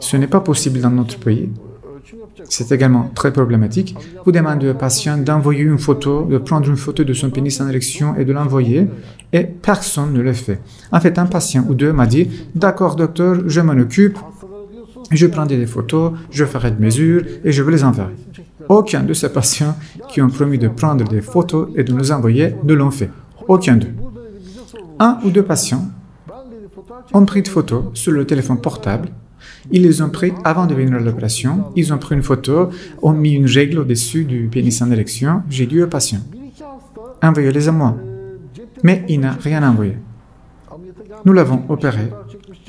Ce n'est pas possible dans notre pays. C'est également très problématique. Vous demandez au patient d'envoyer une photo, de prendre une photo de son pénis en érection et de l'envoyer, et personne ne le fait. En fait, un patient ou 2 m'a dit « D'accord, docteur, je m'en occupe, je prendrai des photos, je ferai des mesures et je vais les enverrai. » Aucun de ces patients qui ont promis de prendre des photos et de nous envoyer ne l'ont fait. Aucun d'eux. 1 ou 2 patients ont pris des photos sur le téléphone portable. Ils les ont pris avant de venir à l'opération. Ils ont pris une photo, ont mis une règle au-dessus du pénis en érection. J'ai dit au patient, envoyez-les à moi. Mais il n'a rien envoyé. Nous l'avons opéré.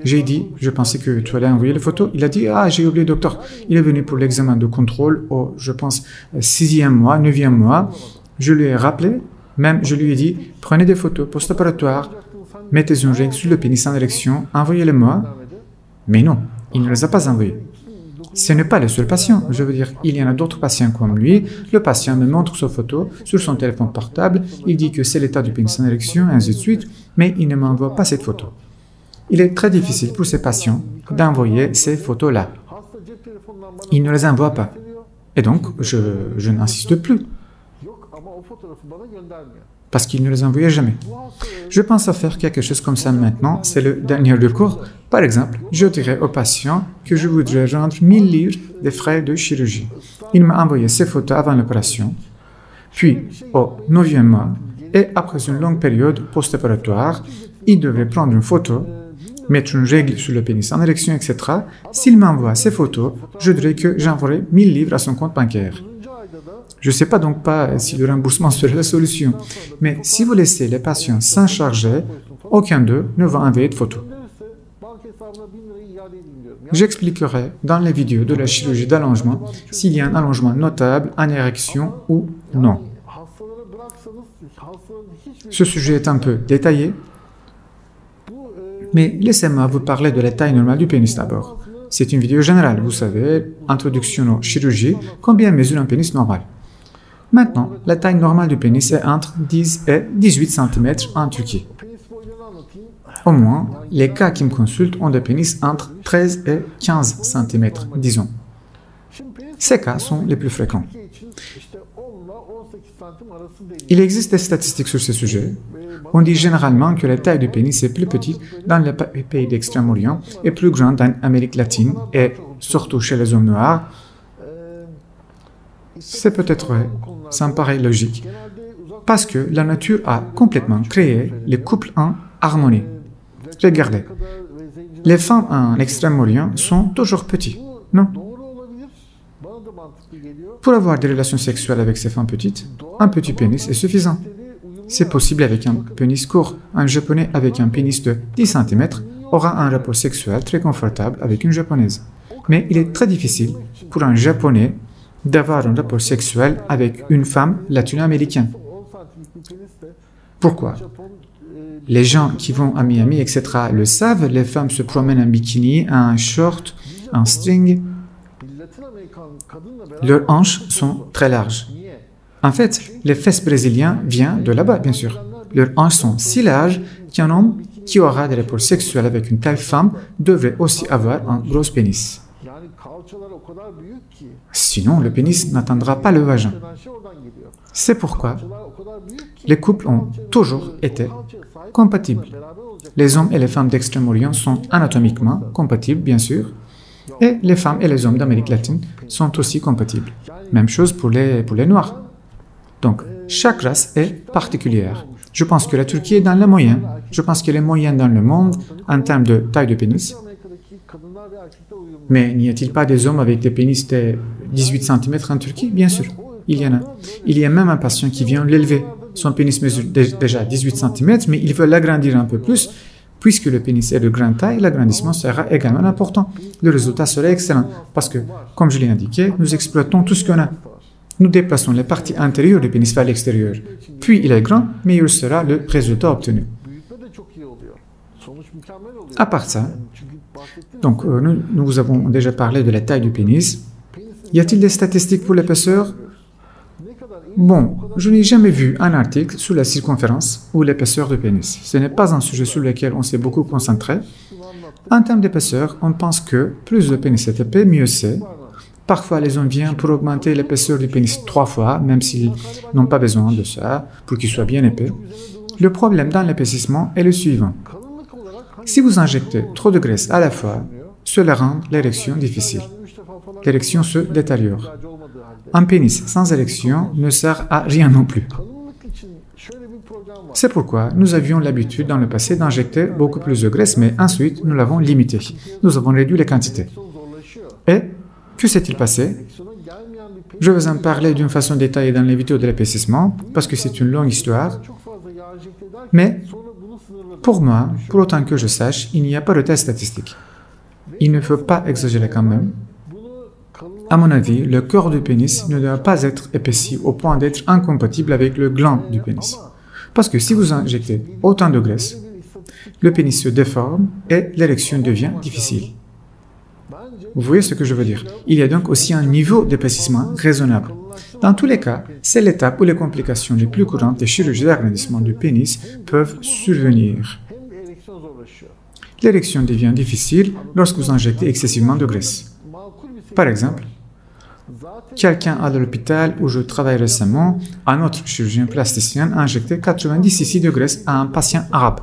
J'ai dit, je pensais que tu allais envoyer les photos. Il a dit, ah, j'ai oublié, docteur. Il est venu pour l'examen de contrôle au, je pense, 6e mois, 9e mois. Je lui ai rappelé, même je lui ai dit, prenez des photos post-opératoires, mettez une règle sur le pénis en érection, envoyez-les moi. Mais non. Il ne les a pas envoyés. Ce n'est pas le seul patient. Je veux dire, il y en a d'autres patients comme lui. Le patient me montre sa photo sur son téléphone portable. Il dit que c'est l'état du pénis en érection, et ainsi de suite, mais il ne m'envoie pas cette photo. Il est très difficile pour ces patients d'envoyer ces photos-là. Ils ne les envoient pas. Et donc, je n'insiste plus. Parce qu'ils ne les envoyaient jamais. Je pense à faire quelque chose comme ça maintenant, c'est le dernier recours. Par exemple, je dirais au patient que je voudrais rendre 1000 livres des frais de chirurgie. Il m'a envoyé ces photos avant l'opération, puis au 9e mois, et après une longue période post-opératoire, il devrait prendre une photo, mettre une règle sur le pénis en érection, etc. S'il m'envoie ces photos, je dirais que j'enverrai 1000 livres à son compte bancaire. Je ne sais pas donc pas si le remboursement serait la solution, mais si vous laissez les patients sans charger, aucun d'eux ne va envoyer de photos. J'expliquerai dans les vidéos de la chirurgie d'allongement s'il y a un allongement notable en érection ou non. Ce sujet est un peu détaillé, mais laissez-moi vous parler de la taille normale du pénis d'abord. C'est une vidéo générale, vous savez, introduction aux chirurgies, combien mesure un pénis normal. Maintenant, la taille normale du pénis est entre 10 et 18 cm en Turquie. Au moins, les cas qui me consultent ont des pénis entre 13 et 15 cm, disons. Ces cas sont les plus fréquents. Il existe des statistiques sur ce sujet. On dit généralement que la taille du pénis est plus petite dans les pays d'Extrême-Orient et plus grande en Amérique latine et surtout chez les hommes noirs. C'est peut-être vrai, ça me paraît logique, parce que la nature a complètement créé les couples en harmonie. Regardez, les femmes en Extrême-Orient sont toujours petites, non? Pour avoir des relations sexuelles avec ces femmes petites, un petit pénis est suffisant. C'est possible avec un pénis court. Un Japonais avec un pénis de 10 cm aura un rapport sexuel très confortable avec une Japonaise. Mais il est très difficile pour un Japonais d'avoir un rapport sexuel avec une femme latino-américaine. Pourquoi? Les gens qui vont à Miami, etc. le savent, les femmes se promènent en bikini, en short, en string. Leurs hanches sont très larges. En fait, les fesses brésiliens viennent de là-bas, bien sûr. Leurs hanches sont si larges qu'un homme qui aura des rapports sexuels avec une telle femme devrait aussi avoir un gros pénis. Sinon, le pénis n'atteindra pas le vagin. C'est pourquoi les couples ont toujours été compatibles. Les hommes et les femmes d'Extrême-Orient sont anatomiquement compatibles, bien sûr, et les femmes et les hommes d'Amérique latine sont aussi compatibles. Même chose pour les Noirs. Donc, chaque race est particulière. Je pense que la Turquie est dans la moyenne. Je pense qu'elle est moyenne dans le monde en termes de taille de pénis. Mais n'y a-t-il pas des hommes avec des pénis de 18 cm en Turquie? Bien sûr, il y en a. Il y a même un patient qui vient l'élever. Son pénis mesure déjà 18 cm, mais il veut l'agrandir un peu plus. Puisque le pénis est de grande taille, l'agrandissement sera également important. Le résultat sera excellent parce que, comme je l'ai indiqué, nous exploitons tout ce qu'on a. Nous déplaçons les parties intérieures du pénis vers l'extérieur. Puis il est grand, meilleur sera le résultat obtenu. À part ça, donc nous vous avons déjà parlé de la taille du pénis. Y a-t-il des statistiques pour l'épaisseur? Bon, je n'ai jamais vu un article sur la circonférence ou l'épaisseur du pénis. Ce n'est pas un sujet sur lequel on s'est beaucoup concentré. En termes d'épaisseur, on pense que plus le pénis est épais, mieux c'est. Parfois, les hommes viennent pour augmenter l'épaisseur du pénis 3 fois, même s'ils n'ont pas besoin de ça, pour qu'il soit bien épais. Le problème dans l'épaississement est le suivant. Si vous injectez trop de graisse à la fois, cela rend l'érection difficile. L'érection se détériore. Un pénis sans érection ne sert à rien non plus. C'est pourquoi nous avions l'habitude dans le passé d'injecter beaucoup plus de graisse, mais ensuite nous l'avons limité. Nous avons réduit les quantités. Et que s'est-il passé? Je vais en parler d'une façon détaillée dans les vidéos de l'épaississement, parce que c'est une longue histoire. Mais pour moi, pour autant que je sache, il n'y a pas de test statistique. Il ne faut pas exagérer quand même. À mon avis, le corps du pénis ne doit pas être épaissi au point d'être incompatible avec le gland du pénis. Parce que si vous injectez autant de graisse, le pénis se déforme et l'érection devient difficile. Vous voyez ce que je veux dire? Il y a donc aussi un niveau d'épaississement raisonnable. Dans tous les cas, c'est l'étape où les complications les plus courantes des chirurgies d'agrandissement du pénis peuvent survenir. L'érection devient difficile lorsque vous injectez excessivement de graisse. Par exemple, quelqu'un à l'hôpital où je travaille récemment, un autre chirurgien plasticien a injecté 90 cc de graisse à un patient arabe.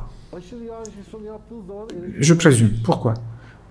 Je présume. Pourquoi?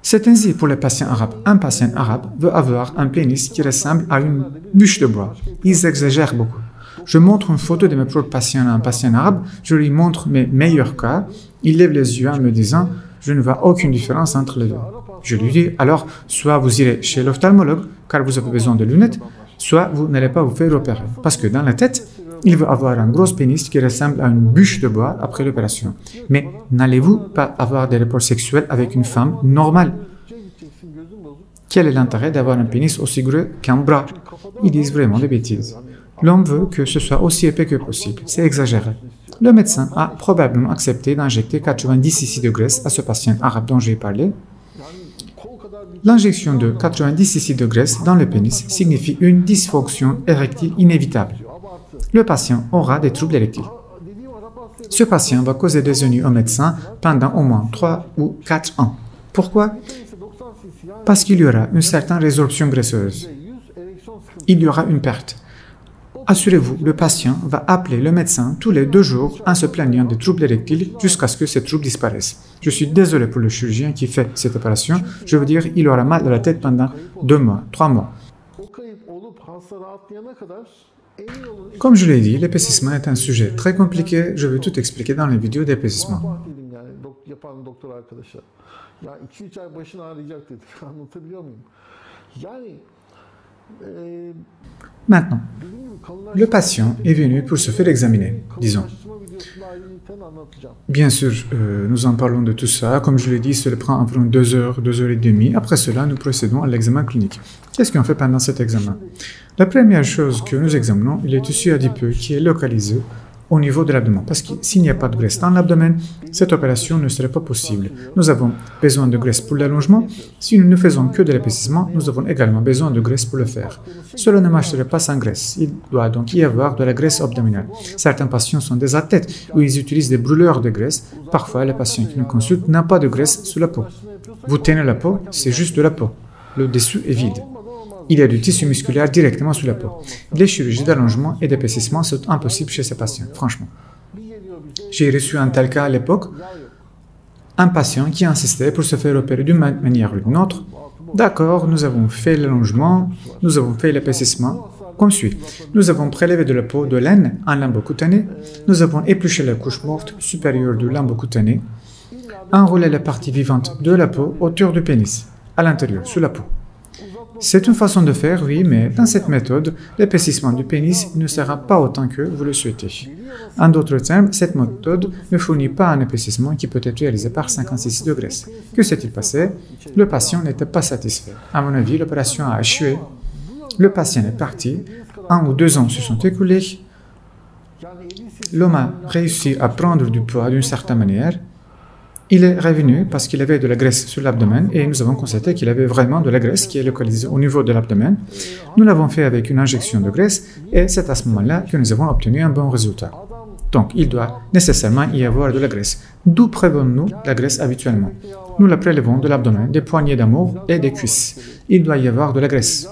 C'est ainsi pour les patients arabes. Un patient arabe veut avoir un pénis qui ressemble à une bûche de bois. Ils exagèrent beaucoup. Je montre une photo de mes propres patients à un patient arabe, je lui montre mes meilleurs cas, il lève les yeux en me disant « Je ne vois aucune différence entre les deux ». Je lui dis « Alors, soit vous irez chez l'ophtalmologue, car vous avez besoin de lunettes, soit vous n'allez pas vous faire opérer. » Parce que dans la tête, il veut avoir un gros pénis qui ressemble à une bûche de bois après l'opération. Mais n'allez-vous pas avoir des rapports sexuels avec une femme normale? Quel est l'intérêt d'avoir un pénis aussi gros qu'un bras? Ils disent vraiment des bêtises. L'homme veut que ce soit aussi épais que possible. C'est exagéré. Le médecin a probablement accepté d'injecter 90 cc de graisse à ce patient arabe dont j'ai parlé. L'injection de 90 cc de graisse dans le pénis signifie une dysfonction érectile inévitable. Le patient aura des troubles érectiles. Ce patient va causer des ennuis au médecin pendant au moins 3 ou 4 ans. Pourquoi? Parce qu'il y aura une certaine résorption graisseuse. Il y aura une perte. Assurez-vous, le patient va appeler le médecin tous les 2 jours en se plaignant des troubles érectiles jusqu'à ce que ces troubles disparaissent. Je suis désolé pour le chirurgien qui fait cette opération. Je veux dire, il aura mal à la tête pendant 2 mois, 3 mois. Comme je l'ai dit, l'épaississement est un sujet très compliqué. Je vais tout expliquer dans les vidéos d'épaississement. Maintenant, le patient est venu pour se faire examiner, disons. Bien sûr, nous en parlons de tout ça. Comme je l'ai dit, cela prend environ 2 heures, 2 heures et demie. Après cela, nous procédons à l'examen clinique. Qu'est-ce qu'on fait pendant cet examen? La première chose que nous examinons est le tissu adipeux qui est localisé au niveau de l'abdomen. Parce que s'il n'y a pas de graisse dans l'abdomen, cette opération ne serait pas possible. Nous avons besoin de graisse pour l'allongement. Si nous ne faisons que de l'épaississement, nous avons également besoin de graisse pour le faire. Cela ne marcherait pas sans graisse. Il doit donc y avoir de la graisse abdominale. Certains patients sont des athlètes où ils utilisent des brûleurs de graisse. Parfois, les patients qui nous consultent n'ont pas de graisse sous la peau. Vous tenez la peau, c'est juste de la peau. Le dessous est vide. Il y a du tissu musculaire directement sous la peau. Les chirurgies d'allongement et d'épaississement sont impossibles chez ces patients, franchement. J'ai reçu un tel cas à l'époque, un patient qui insistait pour se faire opérer d'une manière ou d'une autre. D'accord, nous avons fait l'allongement, nous avons fait l'épaississement, comme suit. Nous avons prélevé de la peau de laine en lambeau cutané, nous avons épluché la couche morte supérieure du lambeau cutané, enroulé la partie vivante de la peau autour du pénis, à l'intérieur, sous la peau. C'est une façon de faire, oui, mais dans cette méthode, l'épaississement du pénis ne sera pas autant que vous le souhaitez. En d'autres termes, cette méthode ne fournit pas un épaississement qui peut être réalisé par 56 de graisse. Que s'est-il passé? Le patient n'était pas satisfait. À mon avis, l'opération a échoué. Le patient est parti. 1 ou 2 ans se sont écoulés. L'homme a réussi à prendre du poids d'une certaine manière. Il est revenu parce qu'il avait de la graisse sur l'abdomen et nous avons constaté qu'il avait vraiment de la graisse qui est localisée au niveau de l'abdomen. Nous l'avons fait avec une injection de graisse et c'est à ce moment-là que nous avons obtenu un bon résultat. Donc, il doit nécessairement y avoir de la graisse. D'où prélevons-nous la graisse habituellement? Nous la prélevons de l'abdomen, des poignées d'amour et des cuisses. Il doit y avoir de la graisse.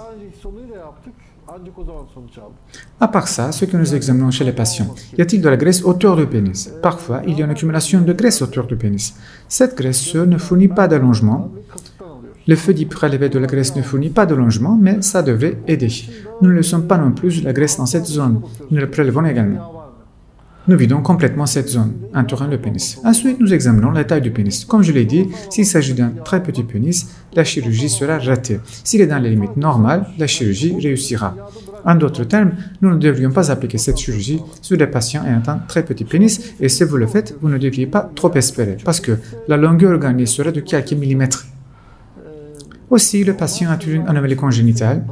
À part ça, ce que nous examinons chez les patients, y a-t-il de la graisse autour du pénis? Parfois, il y a une accumulation de graisse autour du pénis. Cette graisse ne fournit pas d'allongement. Le fait d'y prélever de la graisse ne fournit pas d'allongement, mais ça devrait aider. Nous ne laissons pas non plus la graisse dans cette zone. Nous la prélevons également. Nous vidons complètement cette zone, entourant le pénis. Ensuite, nous examinons la taille du pénis. Comme je l'ai dit, s'il s'agit d'un très petit pénis, la chirurgie sera ratée. S'il est dans les limites normales, la chirurgie réussira. En d'autres termes, nous ne devrions pas appliquer cette chirurgie sur des patients ayant un très petit pénis, et si vous le faites, vous ne devriez pas trop espérer, parce que la longueur gagnée sera de quelques millimètres. Aussi, le patient a une anomalie congénitale.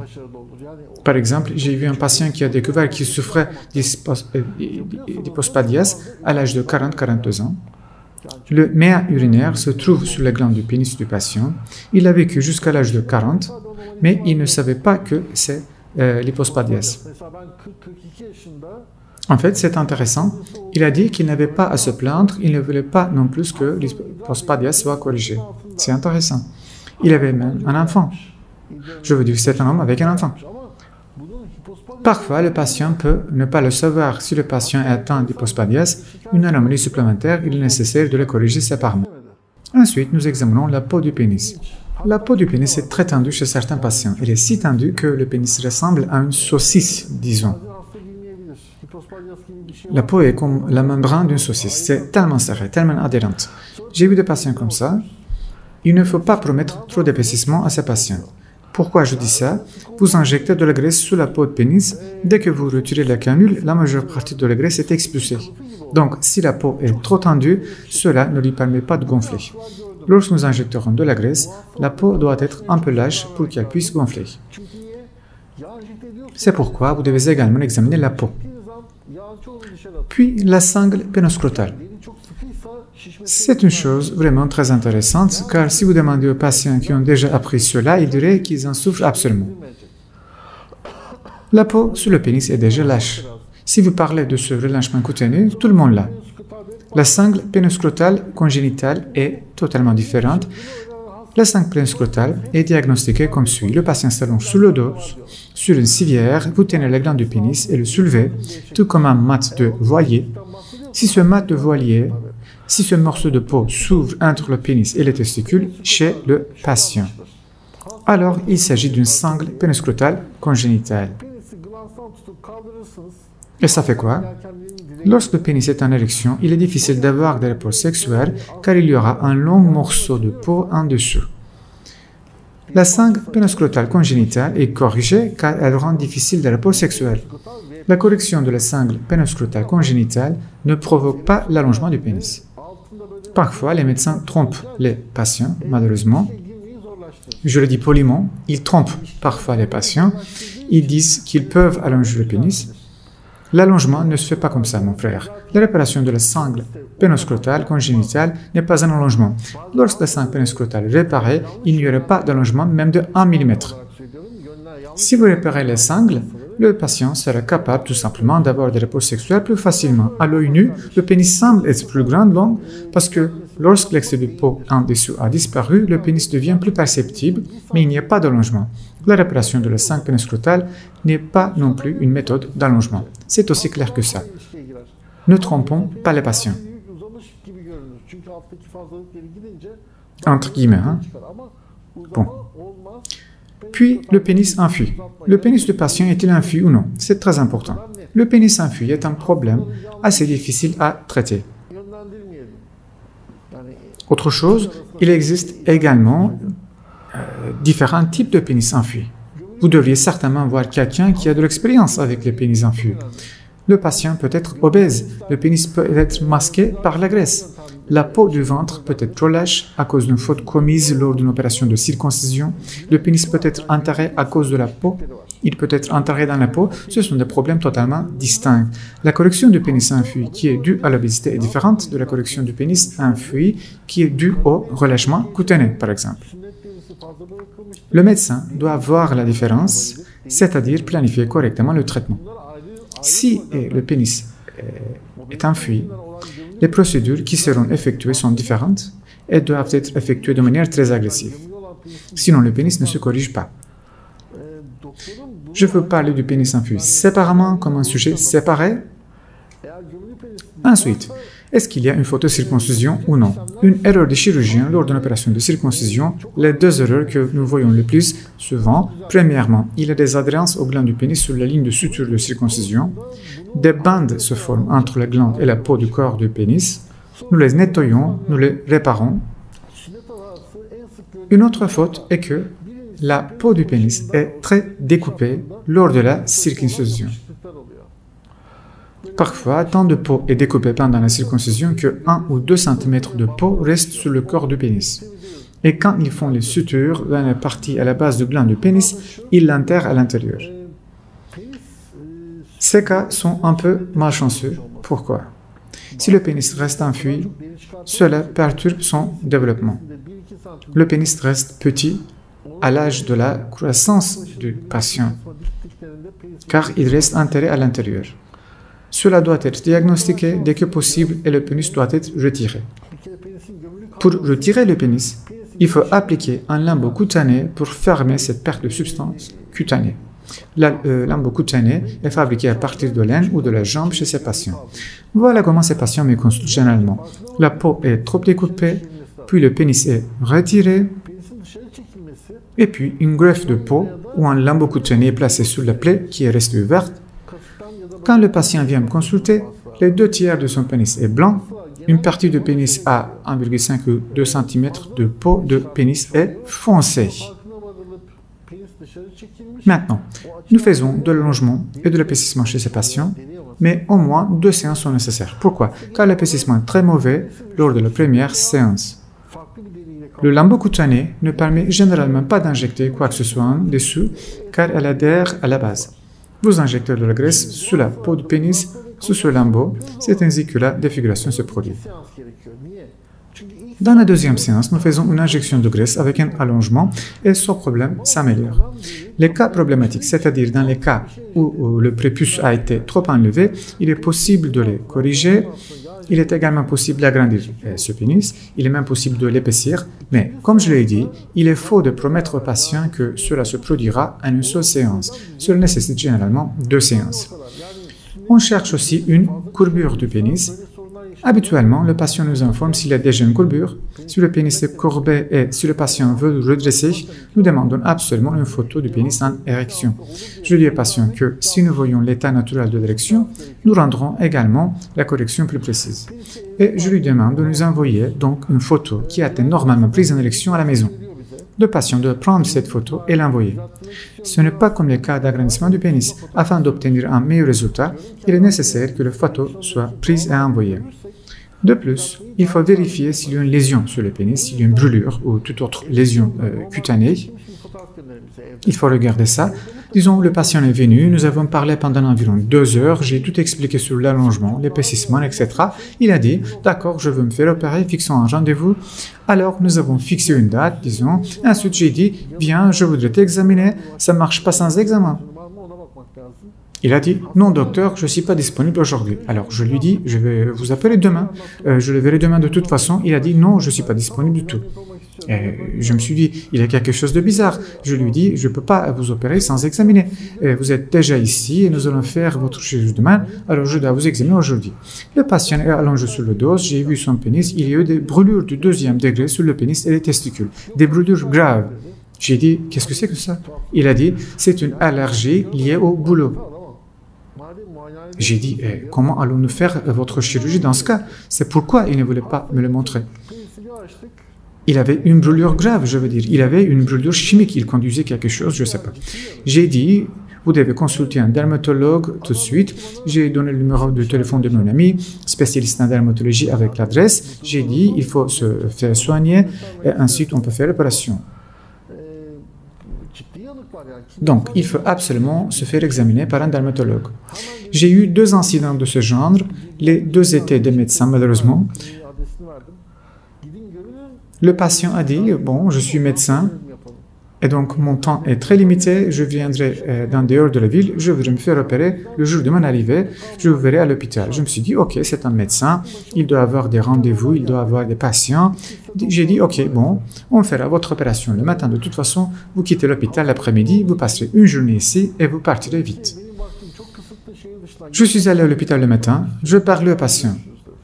Par exemple, j'ai vu un patient qui a découvert qu'il souffrait d'hypospadias à l'âge de 40-42 ans. Le méa urinaire se trouve sur la glande du pénis du patient. Il a vécu jusqu'à l'âge de 40, mais il ne savait pas que c'est l'hypospadias. En fait, c'est intéressant. Il a dit qu'il n'avait pas à se plaindre, il ne voulait pas non plus que l'hypospadias soit corrigé. C'est intéressant. Il avait même un enfant. Je veux dire, c'est un homme avec un enfant. Parfois, le patient peut ne pas le savoir. Si le patient est atteint d'hypospadias, une anomalie supplémentaire, il est nécessaire de le corriger séparément. Ensuite, nous examinons la peau du pénis. La peau du pénis est très tendue chez certains patients. Elle est si tendue que le pénis ressemble à une saucisse, disons. La peau est comme la membrane d'une saucisse. C'est tellement serré, tellement adhérente. J'ai vu des patients comme ça. Il ne faut pas promettre trop d'épaississement à ces patients. Pourquoi je dis ça? Vous injectez de la graisse sous la peau de pénis. Dès que vous retirez la canule, la majeure partie de la graisse est expulsée. Donc, si la peau est trop tendue, cela ne lui permet pas de gonfler. Lorsque nous injecterons de la graisse, la peau doit être un peu lâche pour qu'elle puisse gonfler. C'est pourquoi vous devez également examiner la peau. Puis, la sangle pénoscrotale. C'est une chose vraiment très intéressante, car si vous demandez aux patients qui ont déjà appris cela, ils diraient qu'ils en souffrent absolument. La peau sur le pénis est déjà lâche. Si vous parlez de ce relâchement cutané, tout le monde l'a. La sangle pénoscrotale congénitale est totalement différente. La sangle pénoscrotale est diagnostiquée comme suit. Le patient s'allonge sous le dos, sur une civière, vous tenez la glande du pénis et le soulevez, tout comme un mat de voilier. Si ce morceau de peau s'ouvre entre le pénis et les testicules chez le patient, alors il s'agit d'une sangle pénoscrotale congénitale. Et ça fait quoi? Lorsque le pénis est en érection, il est difficile d'avoir des rapports sexuels car il y aura un long morceau de peau en dessous. La sangle pénoscrotale congénitale est corrigée car elle rend difficile des rapports sexuels. La correction de la sangle pénoscrotale congénitale ne provoque pas l'allongement du pénis. Parfois, les médecins trompent les patients, malheureusement. Je le dis poliment, ils trompent parfois les patients. Ils disent qu'ils peuvent allonger le pénis. L'allongement ne se fait pas comme ça, mon frère. La réparation de la sangle pénoscrotale congénitale n'est pas un allongement. Lorsque la sangle pénoscrotale est réparée, il n'y aurait pas d'allongement même de 1 mm. Si vous réparez les sangles, le patient sera capable tout simplement d'avoir des rapports sexuels plus facilement. À l'œil nu, le pénis semble être plus grand, long, parce que lorsque l'excès de peau en dessous a disparu, le pénis devient plus perceptible, mais il n'y a pas d'allongement. La réparation de la sangle pénoscrotale n'est pas non plus une méthode d'allongement. C'est aussi clair que ça. Ne trompons pas les patients. Entre guillemets, hein? Bon. Puis, le pénis infus. Le pénis du patient est-il infus ou non? C'est très important. Le pénis infus est un problème assez difficile à traiter. Autre chose, il existe également différents types de pénis infus. Vous devriez certainement voir quelqu'un qui a de l'expérience avec les pénis infus. Le patient peut être obèse, le pénis peut être masqué par la graisse. La peau du ventre peut être trop lâche à cause d'une faute commise lors d'une opération de circoncision. Le pénis peut être enterré à cause de la peau. Il peut être enterré dans la peau. Ce sont des problèmes totalement distincts. La correction du pénis infui qui est due à l'obésité est différente de la correction du pénis infui qui est due au relâchement cutané, par exemple. Le médecin doit voir la différence, c'est-à-dire planifier correctement le traitement. Si le pénis est infui, les procédures qui seront effectuées sont différentes et doivent être effectuées de manière très agressive. Sinon, le pénis ne se corrige pas. Je veux parler du pénis infus séparément comme un sujet séparé. Ensuite, est-ce qu'il y a une photocirconcision ou non? Une erreur de chirurgien lors d'une opération de circoncision, les deux erreurs que nous voyons le plus souvent. Premièrement, il y a des adhérences aux glandes du pénis sur la ligne de suture de circoncision. Des bandes se forment entre la glande et la peau du corps du pénis. Nous les nettoyons, nous les réparons. Une autre faute est que la peau du pénis est très découpée lors de la circoncision. Parfois, tant de peau est découpée pendant la circoncision que 1 ou 2 cm de peau reste sur le corps du pénis. Et quand ils font les sutures dans la partie à la base du gland du pénis, ils l'enterrent à l'intérieur. Ces cas sont un peu malchanceux. Pourquoi? Si le pénis reste enfui, cela perturbe son développement. Le pénis reste petit à l'âge de la croissance du patient, car il reste enterré à l'intérieur. Cela doit être diagnostiqué dès que possible et le pénis doit être retiré. Pour retirer le pénis, il faut appliquer un lambeau cutané pour fermer cette perte de substance cutanée. Le lambeau cutané est fabriqué à partir de laine ou de la jambe chez ces patients. Voilà comment ces patients me consultent généralement. La peau est trop découpée, puis le pénis est retiré, et puis une greffe de peau ou un lambeau cutané est placé sur la plaie qui est restée ouverte. Quand le patient vient me consulter, les 2/3 de son pénis est blanc, une partie du pénis à 1,5 ou 2 cm de peau de pénis est foncée. Maintenant, nous faisons de l'allongement et de l'épaississement chez ces patients, mais au moins 2 séances sont nécessaires. Pourquoi? Car l'épaississement est très mauvais lors de la première séance. Le lambeau cutané ne permet généralement pas d'injecter quoi que ce soit en dessous, car elle adhère à la base. Vous injectez de la graisse sous la peau du pénis, sous ce lambeau, c'est ainsi que la défiguration se produit. Dans la deuxième séance, nous faisons une injection de graisse avec un allongement et ce problème s'améliore. Les cas problématiques, c'est-à-dire dans les cas où le prépuce a été trop enlevé, il est possible de les corriger. Il est également possible d'agrandir ce pénis, il est même possible de l'épaissir, mais comme je l'ai dit, il est faux de promettre aux patients que cela se produira en une seule séance. Cela nécessite généralement 2 séances. On cherche aussi une courbure du pénis. Habituellement, le patient nous informe s'il a déjà une courbure. Si le pénis est courbé et si le patient veut le redresser, nous demandons absolument une photo du pénis en érection. Je dis au patient que si nous voyons l'état naturel de l'érection, nous rendrons également la correction plus précise. Et je lui demande de nous envoyer donc une photo qui a été normalement prise en érection à la maison. Le patient doit prendre cette photo et l'envoyer. Ce n'est pas comme le cas d'agrandissement du pénis. Afin d'obtenir un meilleur résultat, il est nécessaire que la photo soit prise et envoyée. De plus, il faut vérifier s'il y a une lésion sur le pénis, s'il y a une brûlure ou toute autre lésion cutanée. Il faut regarder ça. Disons, le patient est venu, nous avons parlé pendant environ 2 heures, j'ai tout expliqué sur l'allongement, l'épaississement, etc. Il a dit, d'accord, je veux me faire opérer, fixons un rendez-vous. Alors, nous avons fixé une date, disons. Ensuite, j'ai dit, viens, je voudrais t'examiner, ça ne marche pas sans examen. Il a dit, non docteur, je ne suis pas disponible aujourd'hui. Alors je lui dis, je vais vous appeler demain, je le verrai demain de toute façon. Il a dit, non, je ne suis pas disponible du tout. Et je me suis dit, il y a quelque chose de bizarre. Je lui dis, je ne peux pas vous opérer sans examiner. Vous êtes déjà ici et nous allons faire votre chirurgie demain, alors je dois vous examiner aujourd'hui. Le patient est allongé sur le dos, j'ai vu son pénis, il y a eu des brûlures du 2e degré sur le pénis et les testicules, des brûlures graves. J'ai dit, qu'est-ce que c'est que ça? Il a dit, c'est une allergie liée au boulot. J'ai dit, comment allons-nous faire votre chirurgie dans ce cas? C'est pourquoi il ne voulait pas me le montrer. Il avait une brûlure grave, je veux dire. Il avait une brûlure chimique, il conduisait quelque chose, je ne sais pas. J'ai dit, vous devez consulter un dermatologue tout de suite. J'ai donné le numéro de téléphone de mon ami, spécialiste en dermatologie avec l'adresse. J'ai dit, il faut se faire soigner et ensuite on peut faire l'opération. Donc, il faut absolument se faire examiner par un dermatologue. J'ai eu 2 incidents de ce genre. Les 2 étaient des médecins, malheureusement. Le patient a dit, bon, je suis médecin, et donc mon temps est très limité, je viendrai dans dehors de la ville, je voudrais me faire opérer le jour de mon arrivée, je vous verrai à l'hôpital. Je me suis dit, ok, c'est un médecin, il doit avoir des rendez-vous, il doit avoir des patients. J'ai dit, ok, bon, on fera votre opération le matin. De toute façon, vous quittez l'hôpital l'après-midi, vous passerez une journée ici et vous partirez vite. Je suis allé à l'hôpital le matin, je parlais au patient.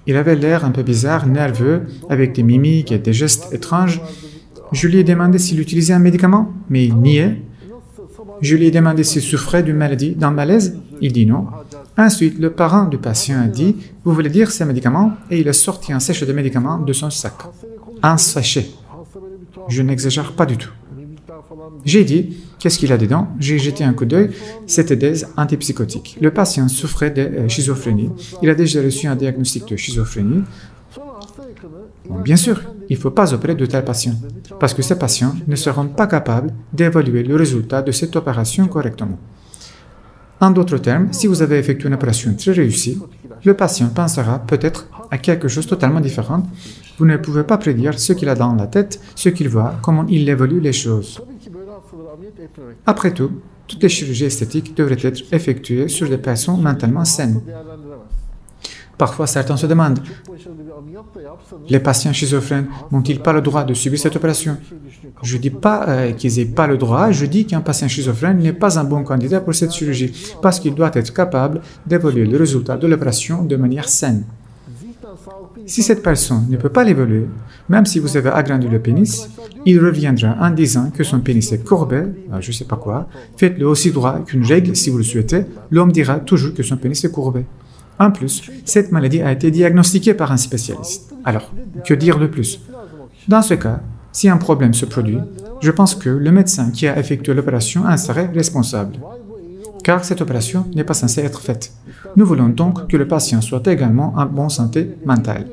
Il avait l'air un peu bizarre, nerveux, avec des mimiques et des gestes étranges. Je lui ai demandé s'il utilisait un médicament, mais il niait. Je lui ai demandé s'il souffrait d'une maladie, d'un malaise. Il dit non. Ensuite, le parent du patient a dit « Vous voulez dire ces médicaments ?» Et il a sorti un sachet de médicaments de son sac. Un sachet. Je n'exagère pas du tout. J'ai dit « Qu'est-ce qu'il a dedans ?» J'ai jeté un coup d'œil. C'était des antipsychotiques. Le patient souffrait de schizophrénie. Il a déjà reçu un diagnostic de schizophrénie. Bon, bien sûr, il ne faut pas opérer de tels patients, parce que ces patients ne seront pas capables d'évaluer le résultat de cette opération correctement. En d'autres termes, si vous avez effectué une opération très réussie, le patient pensera peut-être à quelque chose de totalement différent. Vous ne pouvez pas prédire ce qu'il a dans la tête, ce qu'il voit, comment il évolue les choses. Après tout, toutes les chirurgies esthétiques devraient être effectuées sur des personnes mentalement saines. Parfois, certains se demandent, les patients schizophrènes n'ont-ils pas le droit de subir cette opération? Je ne dis pas qu'ils n'aient pas le droit, je dis qu'un patient schizophrène n'est pas un bon candidat pour cette chirurgie, parce qu'il doit être capable d'évaluer le résultat de l'opération de manière saine. Si cette personne ne peut pas l'évaluer, même si vous avez agrandi le pénis, il reviendra en disant que son pénis est courbé, je ne sais pas quoi, faites-le aussi droit qu'une règle si vous le souhaitez, l'homme dira toujours que son pénis est courbé. En plus, cette maladie a été diagnostiquée par un spécialiste. Alors, que dire de plus? Dans ce cas, si un problème se produit, je pense que le médecin qui a effectué l'opération en serait responsable, car cette opération n'est pas censée être faite. Nous voulons donc que le patient soit également en bonne santé mentale.